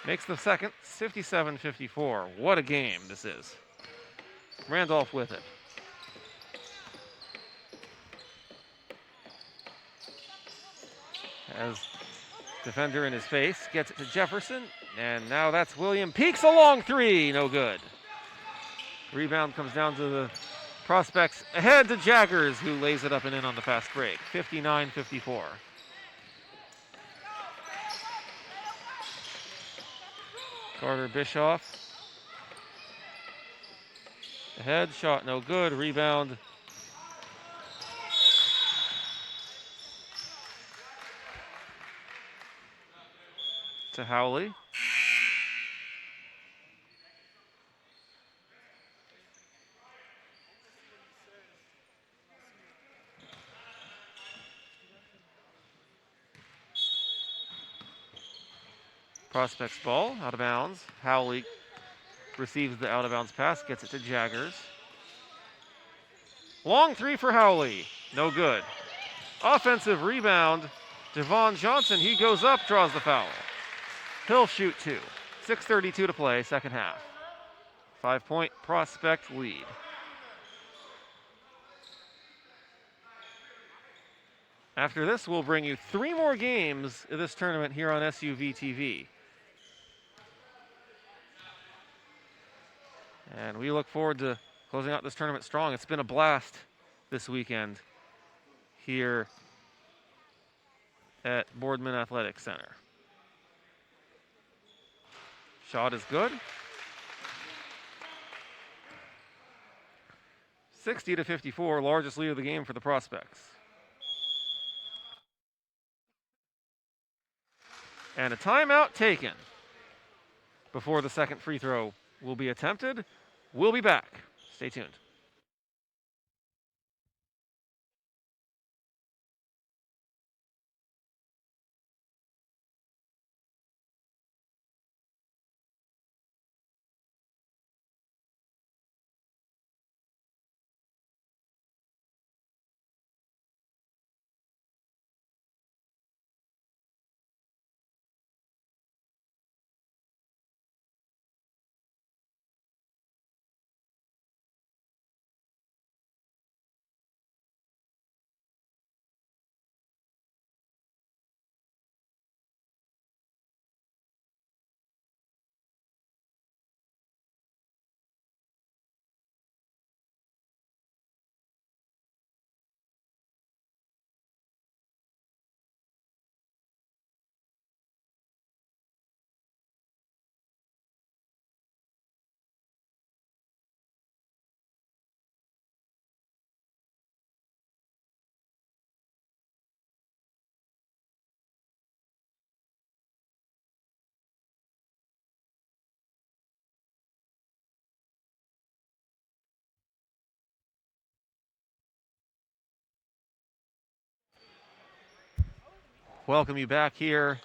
Makes the second, 57-54. What a game this is. Randolph with it. As defender in his face, gets it to Jefferson, and now that's William. Peeks a long 3, no good. Rebound comes down to the Prospects, ahead to Jaggers, who lays it up and in on the fast break. 59-54. Carter Bischoff. Ahead, shot no good, rebound. To Howley. Prospects ball, out of bounds. Howley receives the out of bounds pass, gets it to Jaggers. Long 3 for Howley, no good. Offensive rebound, Devon Johnson, he goes up, draws the foul. He'll shoot 2. 6:32 to play, second half. 5-point Prospect lead. After this, we'll bring you 3 more games of this tournament here on SUV TV. And we look forward to closing out this tournament strong. It's been a blast this weekend here at Boardman Athletic Center. Shot is good. 60-54, largest lead of the game for the Prospects. And a timeout taken before the second free throw will be attempted. We'll be back. Stay tuned. welcome you back here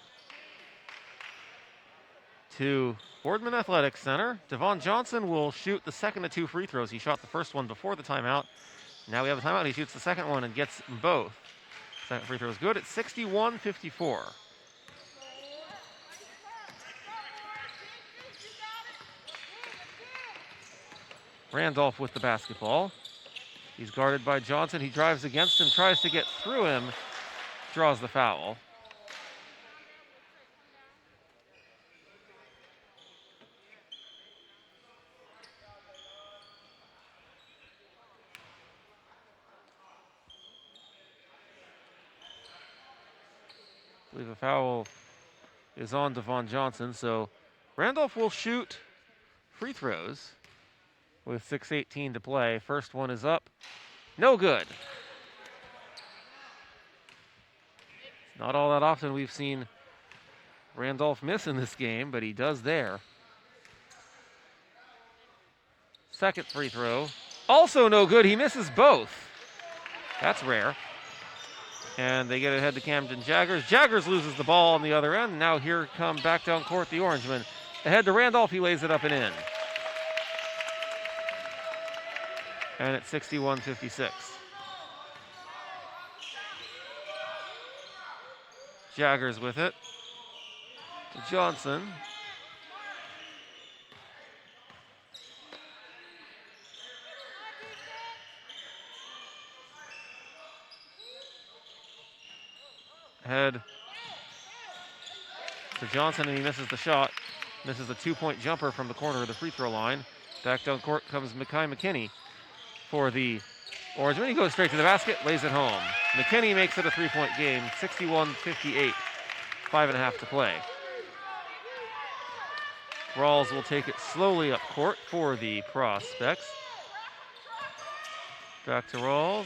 to Boardman Athletics Center. Devon Johnson will shoot the second of 2 free throws. He shot the first one before the timeout. Now we have a timeout. He shoots the second one and gets both. Second free throw is good. It's 61-54. Randolph with the basketball. He's guarded by Johnson. He drives against him, tries to get through him, draws the foul. I believe a foul is on Devon Johnson, so Randolph will shoot free throws with 6:18 to play. First one is up. No good. Not all that often we've seen Randolph miss in this game, but he does there. Second free throw. Also no good. He misses both. That's rare. And they get ahead to Camden Jaggers. Jaggers loses the ball on the other end. Now here come back down court the Orangemen. Ahead to Randolph. He lays it up and in. And it's 61-56. Jaggers with it to Johnson. Head to Johnson, and he misses the shot. Misses a 2-point jumper from the corner of the free throw line. Back down court comes Mekhi McKinney for the Orangemen. He goes straight to the basket, lays it home. McKinney makes it a 3-point game, 61-58, 5.5 to play. Rawls will take it slowly up court for the Prospects. Back to Rawls.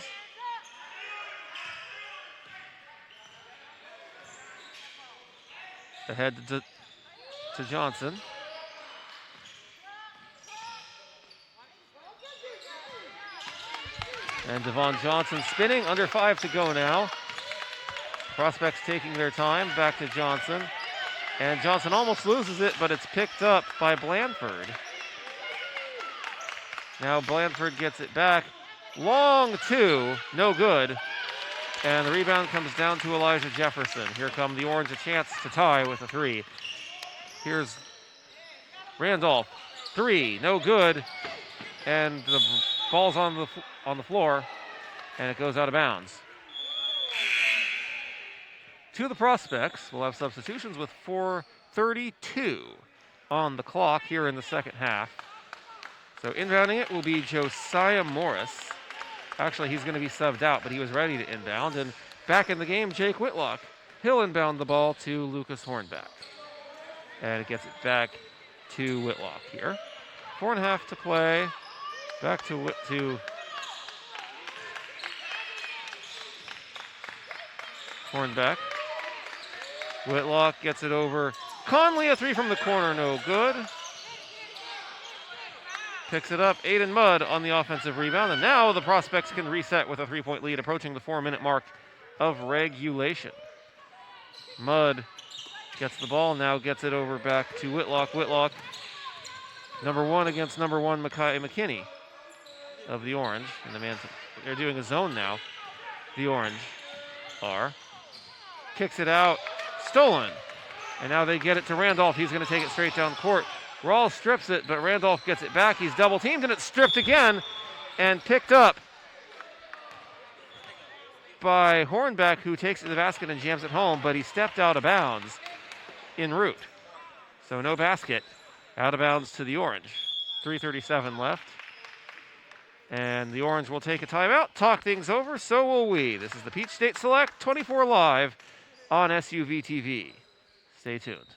Ahead to Johnson. And Devon Johnson spinning, under 5 to go now. Prospects taking their time, back to Johnson. And Johnson almost loses it, but it's picked up by Blandford. Now Blandford gets it back. Long 2, no good. And the rebound comes down to Elijah Jefferson. Here come the Orange, a chance to tie with a 3. Here's Randolph, 3, no good. And the ball's on the floor, and it goes out of bounds. To the Prospects, we'll have substitutions with 4:32 on the clock here in the second half. So inbounding it will be Josiah Morris. Actually, he's going to be subbed out, but he was ready to inbound. And back in the game, Jake Whitlock. He'll inbound the ball to Lucas Hornback. And it gets it back to Whitlock here. 4.5 to play. Back to Hornback. Whitlock gets it over. Conley, a 3 from the corner, no good. Picks it up. Aiden Mudd on the offensive rebound. And now the Prospects can reset with a 3-point lead, approaching the 4-minute mark of regulation. Mudd gets the ball, now gets it over back to Whitlock. Whitlock, number 1 against number 1 Mekhi McKinney of the Orange. And they're doing a zone now. The Orange are. Kicks it out. Stolen. And now they get it to Randolph. He's going to take it straight down court. Rawls strips it, but Randolph gets it back. He's double teamed, and it's stripped again and picked up by Hornback, who takes it to the basket and jams it home, but he stepped out of bounds en route. So no basket. Out of bounds to the Orange. 3:37 left. And the Orange will take a timeout, talk things over, so will we. This is the Peach State Select 24 Live on SUV TV. Stay tuned.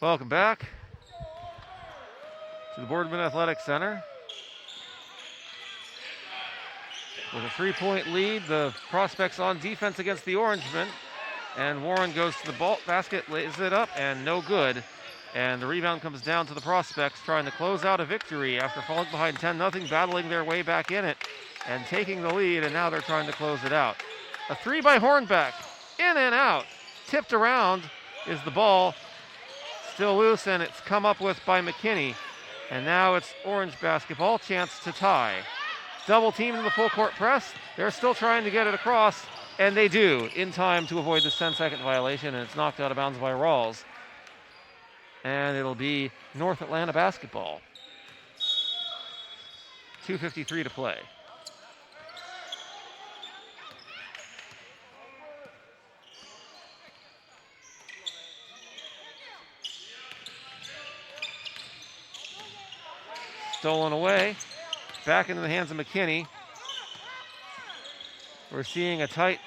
Welcome back to the Boardman Athletic Center. With a 3-point lead, the Prospects on defense against the Orangemen. And Warren goes to the basket, lays it up, and no good. And the rebound comes down to the Prospects, trying to close out a victory after falling behind 10-0, battling their way back in it and taking the lead, and now they're trying to close it out. A 3 by Hornbeck, in and out. Tipped around is the ball. Still loose, and it's come up with by McKinney. And now it's Orange basketball, chance to tie. Double team in the full court press. They're still trying to get it across, and they do in time to avoid this 10-second violation, and it's knocked out of bounds by Rawls. And it'll be North Atlanta basketball. 2:53 to play. Stolen away. Back into the hands of McKinney. We're seeing a tight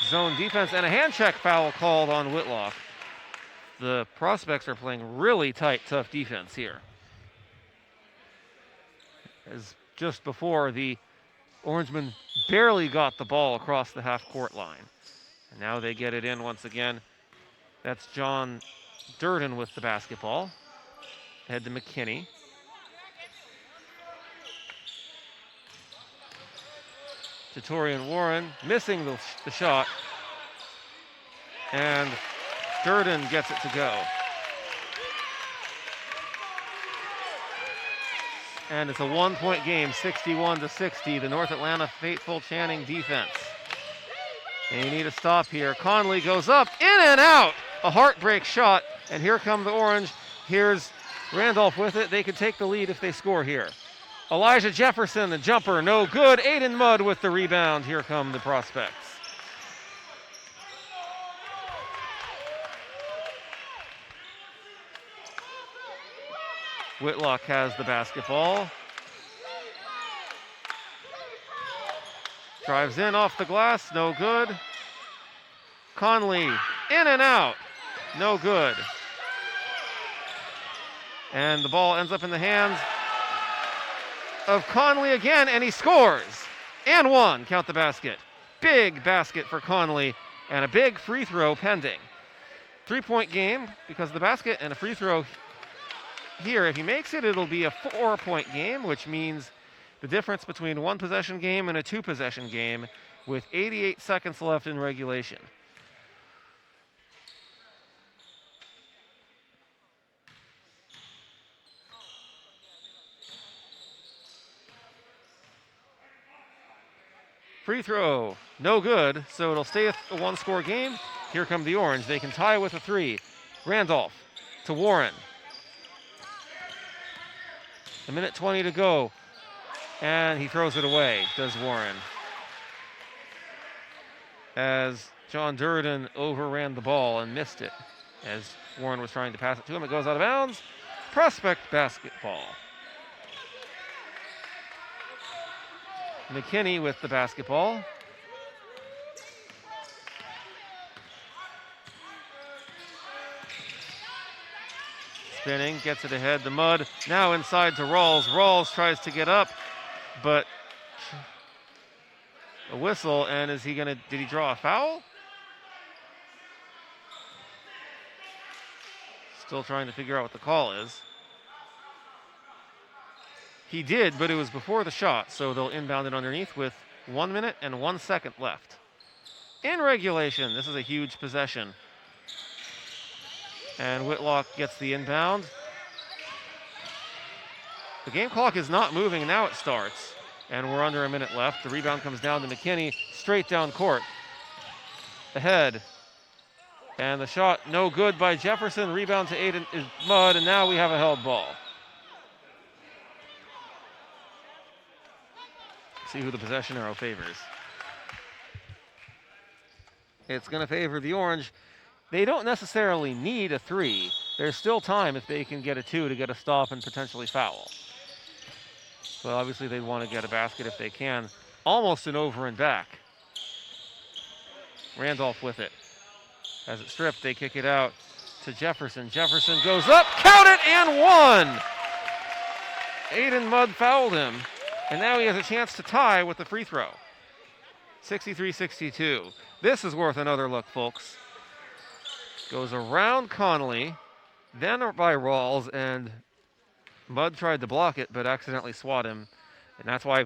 zone defense and a hand check foul called on Whitlock. The Prospects are playing really tight, tough defense here. As just before, the Orangemen barely got the ball across the half-court line. And now they get it in once again. That's John Durden with the basketball. Head to McKinney. To Torian Warren, missing the shot. And Durden gets it to go. And it's a 1-point game, 61-60. The North Atlanta faithful Channing defense. They need a stop here. Conley goes up, in and out. A heartbreak shot, and here come the Orange. Here's Randolph with it. They could take the lead if they score here. Elijah Jefferson, the jumper, no good. Aiden Mudd with the rebound. Here come the Prospects. Whitlock has the basketball. Drives in off the glass, no good. Conley, in and out, no good. And the ball ends up in the hands of Conley again, and he scores. And one, count the basket. Big basket for Conley, and a big free throw pending. 3-point game because of the basket and a free throw here. If he makes it, it'll be a 4-point game, which means the difference between a 1-possession game and a 2-possession game with 88 seconds left in regulation. Free throw, no good, so it'll stay a 1-score game. Here come the Orange. They can tie with a 3. Randolph to Warren. A minute 20 to go, and he throws it away, does Warren. As John Durden overran the ball and missed it as Warren was trying to pass it to him. It goes out of bounds. Prospect basketball. McKinney with the basketball. Spinning, gets it ahead to Mudd. Now inside to Rawls. Rawls tries to get up, but a whistle, and is he gonna, did he draw a foul? Still trying to figure out what the call is. He did, but it was before the shot, so they'll inbound it underneath with 1 minute and 1 second left. In regulation, this is a huge possession. And Whitlock gets the inbound. The game clock is not moving, now it starts. And we're under a minute left. The rebound comes down to McKinney, straight down court. Ahead. And the shot, no good by Jefferson. Rebound to Aiden Mudd, and now we have a held ball. See who the possession arrow favors. It's going to favor the Orange. They don't necessarily need a 3. There's still time if they can get a 2 to get a stop and potentially foul. But obviously they want to get a basket if they can. Almost an over and back. Randolph with it. As it's stripped, they kick it out to Jefferson. Jefferson goes up, count it, and one. Aiden Mudd fouled him, and now he has a chance to tie with the free throw. 63-62. This is worth another look, folks. Goes around Connolly, then by Rawls, and Mudd tried to block it, but accidentally swat him, and that's why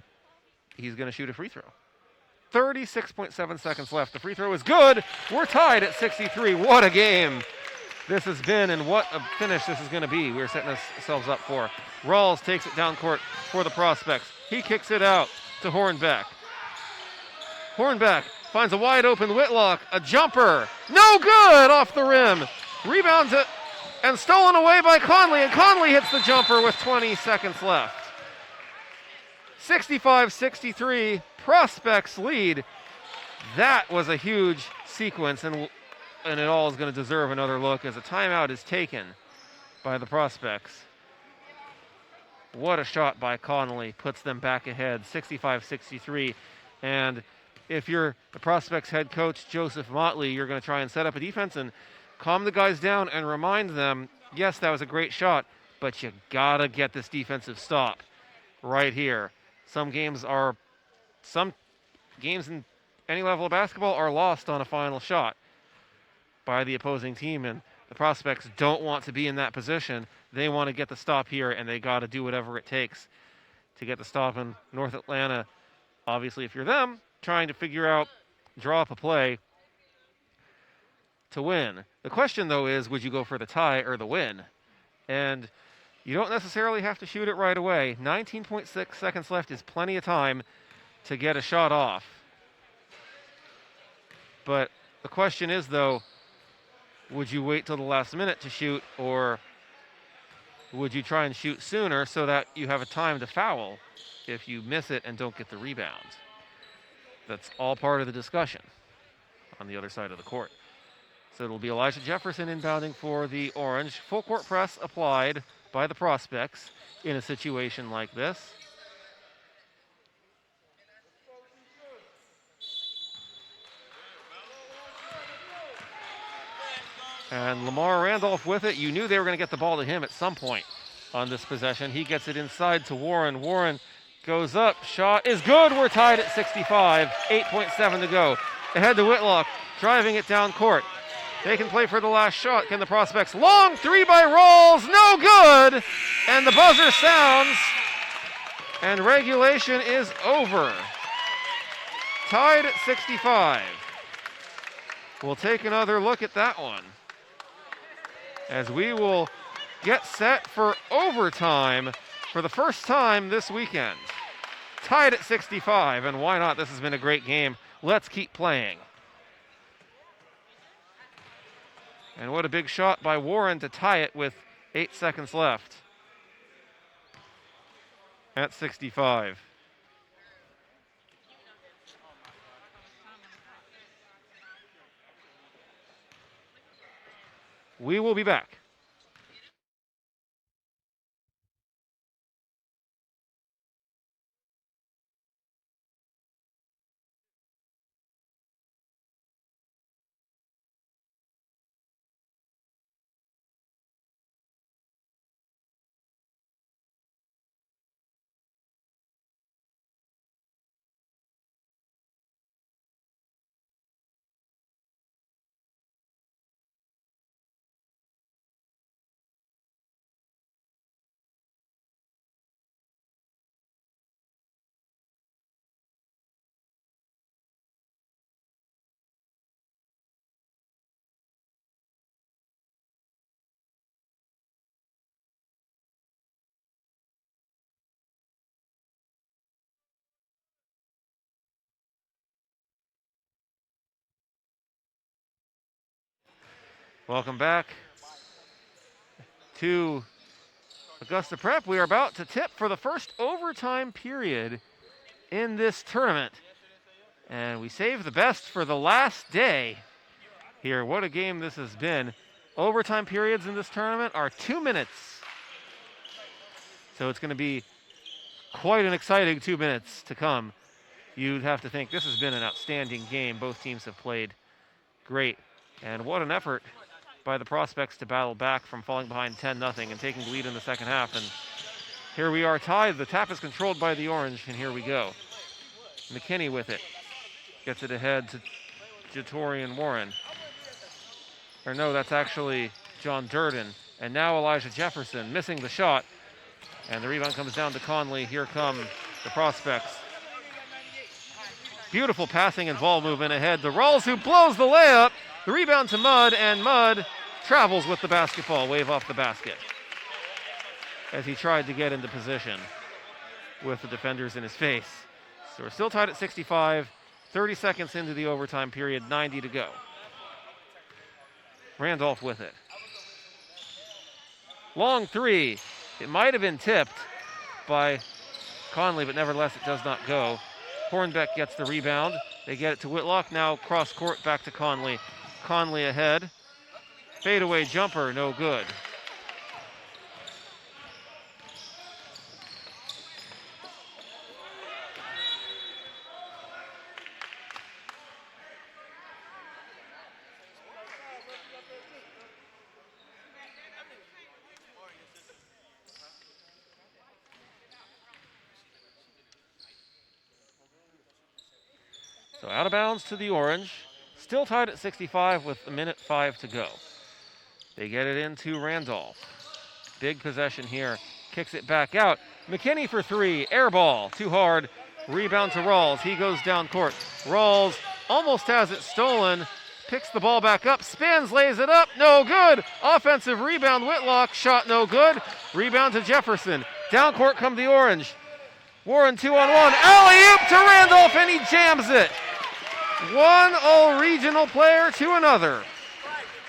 he's going to shoot a free throw. 36.7 seconds left. The free throw is good. We're tied at 63. What a game this has been, and what a finish this is going to be. We're setting ourselves up for. Rawls takes it down court for the Prospects. He kicks it out to Hornbeck. Hornbeck finds a wide open Whitlock. A jumper. No good off the rim. Rebounds it and stolen away by Conley, and Conley hits the jumper with 20 seconds left. 65-63, Prospects lead. That was a huge sequence, and it all is going to deserve another look as a timeout is taken by the Prospects. What a shot by Connolly, puts them back ahead, 65-63. And if you're the Prospects head coach, Joseph Motley, you're going to try and set up a defense and calm the guys down and remind them, yes, that was a great shot, but you got to get this defensive stop right here. Some games in any level of basketball are lost on a final shot by the opposing team, and the Prospects don't want to be in that position. They want to get the stop here, and they got to do whatever it takes to get the stop in North Atlanta. Obviously, if you're them, trying to figure out, draw up a play to win. The question, though, is would you go for the tie or the win? And you don't necessarily have to shoot it right away. 19.6 seconds left is plenty of time to get a shot off. But the question is, though, would you wait till the last minute to shoot, or would you try and shoot sooner so that you have a time to foul if you miss it and don't get the rebound? That's all part of the discussion on the other side of the court. So it'll be Elijah Jefferson inbounding for the Orange. Full court press applied by the Prospects in a situation like this. And Lamar Randolph with it. You knew they were going to get the ball to him at some point on this possession. He gets it inside to Warren. Warren goes up. Shot is good. We're tied at 65. 8.7 to go. Ahead to Whitlock. Driving it down court. They can play for the last shot. Can the Prospects? Long three by Rawls. No good. And the buzzer sounds. And regulation is over. Tied at 65. We'll take another look at that one, as we will get set for overtime for the first time this weekend. Tied at 65, and why not? This has been a great game. Let's keep playing. And what a big shot by Warren to tie it with 8 seconds left at 65. We will be back. Welcome back to Augusta Prep. We are about to tip for the first overtime period in this tournament. And we save the best for the last day here. What a game this has been. Overtime periods in this tournament are 2 minutes. So it's going to be quite an exciting 2 minutes to come. You'd have to think this has been an outstanding game. Both teams have played great. And what an effort by the Prospects to battle back from falling behind 10-0 and taking the lead in the second half. And here we are tied. The tap is controlled by the Orange, and here we go. McKinney with it. Gets it ahead to Jatorian Warren. Or no, that's actually John Durden. And now Elijah Jefferson missing the shot. And the rebound comes down to Conley. Here come the Prospects. Beautiful passing and ball movement ahead to Rawls, who blows the layup. The rebound to Mudd, and Mudd travels with the basketball, wave off the basket, as he tried to get into position with the defenders in his face. So we're still tied at 65, 30 seconds into the overtime period, 90 to go. Randolph with it. Long three. It might have been tipped by Conley, but nevertheless it does not go. Hornbeck gets the rebound. They get it to Whitlock. Now cross court back to Conley. Conley ahead. Fadeaway jumper, no good. So out of bounds to the Orange. Still tied at 65 with 1:05 to go. They get it into Randolph. Big possession here. Kicks it back out. McKinney for three. Air ball. Too hard. Rebound to Rawls. He goes down court. Rawls almost has it stolen. Picks the ball back up. Spins. Lays it up. No good. Offensive rebound. Whitlock. Shot no good. Rebound to Jefferson. Down court come the Orange. Warren 2-on-1. Alley-oop to Randolph, and he jams it. One all-regional player to another.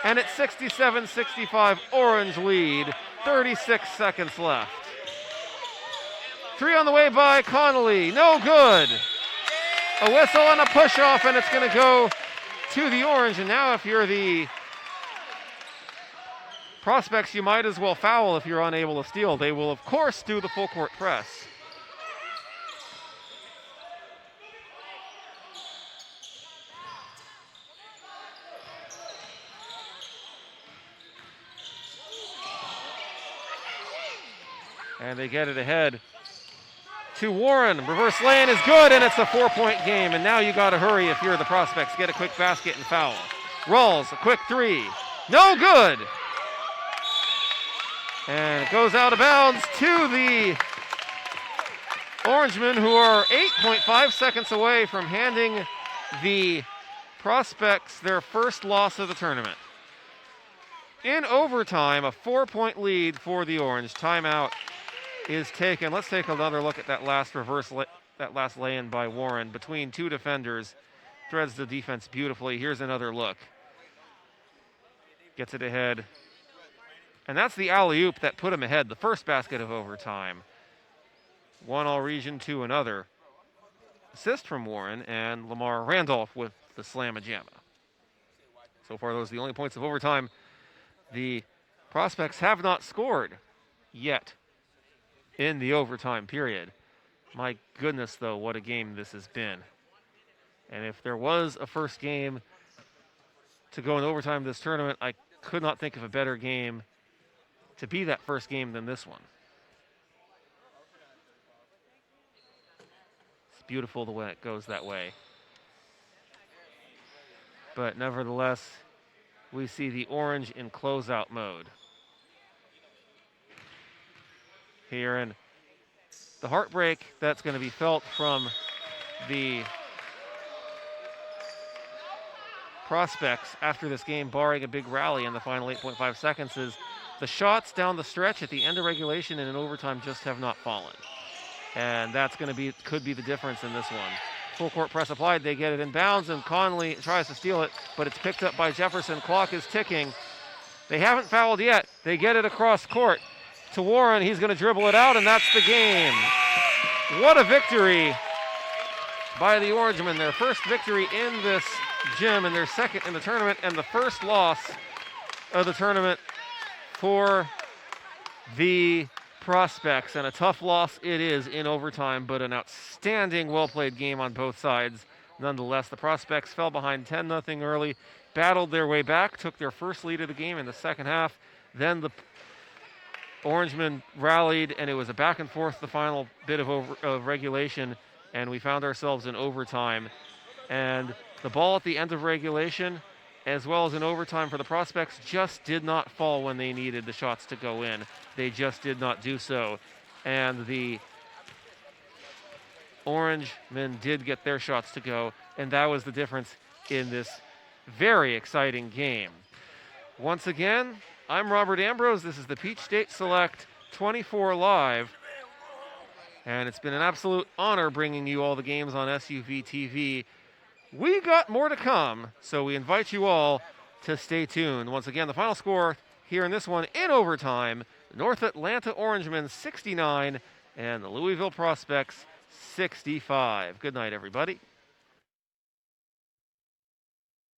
And it's 67-65 Orange lead. 36 seconds left. Three on the way by Connolly. No good. A whistle and a push-off, and it's going to go to the Orange. And now if you're the Prospects, you might as well foul if you're unable to steal. They will, of course, do the full-court press. And they get it ahead to Warren. Reverse lane is good, and it's a 4-point game. And now you got to hurry if you're the Prospects. Get a quick basket and foul. Rawls, a quick three. No good. And it goes out of bounds to the Orangemen, who are 8.5 seconds away from handing the Prospects their first loss of the tournament. In overtime, a 4-point lead for the Orange. Timeout is taken. Let's take another look at that last last lay-in by Warren between two defenders. Threads the defense beautifully. Here's another look. Gets it ahead. And that's the alley-oop that put him ahead. The first basket of overtime. One all-region to another. Assist from Warren, and Lamar Randolph with the slam-a-jamma. So far, those are the only points of overtime. The Prospects have not scored yet in the overtime period. My goodness, though, what a game this has been. And if there was a first game to go in overtime this tournament, I could not think of a better game to be that first game than this one. It's beautiful the way it goes that way. But nevertheless, we see the Orange in closeout mode here, and the heartbreak that's going to be felt from the Prospects after this game, barring a big rally in the final 8.5 seconds, is the shots down the stretch at the end of regulation and in overtime just have not fallen. And that's going to be, could be the difference in this one. Full court press applied, they get it in bounds, and Conley tries to steal it, but it's picked up by Jefferson. Clock is ticking. They haven't fouled yet. They get it across court to Warren. He's going to dribble it out, and that's the game. What a victory by the Orangemen. Their first victory in this gym, and their second in the tournament, and the first loss of the tournament for the Prospects. And a tough loss it is in overtime, but an outstanding, well-played game on both sides. Nonetheless, the Prospects fell behind 10-0 early battled their way back, took their first lead of the game in the second half. Then the Orangemen rallied, and it was a back and forth the final bit of regulation, and we found ourselves in overtime. And the ball at the end of regulation, as well as in overtime for the Prospects, just did not fall when they needed the shots to go in. They just did not do so. And the Orangemen did get their shots to go, and that was the difference in this very exciting game. Once again, I'm Robert Ambrose. This is the Peach State Select 24 Live. And it's been an absolute honor bringing you all the games on SUV TV. We got more to come, so we invite you all to stay tuned. Once again, the final score here in this one in overtime, North Atlanta Orangemen 69 and the Louisville Prospects 65. Good night, everybody.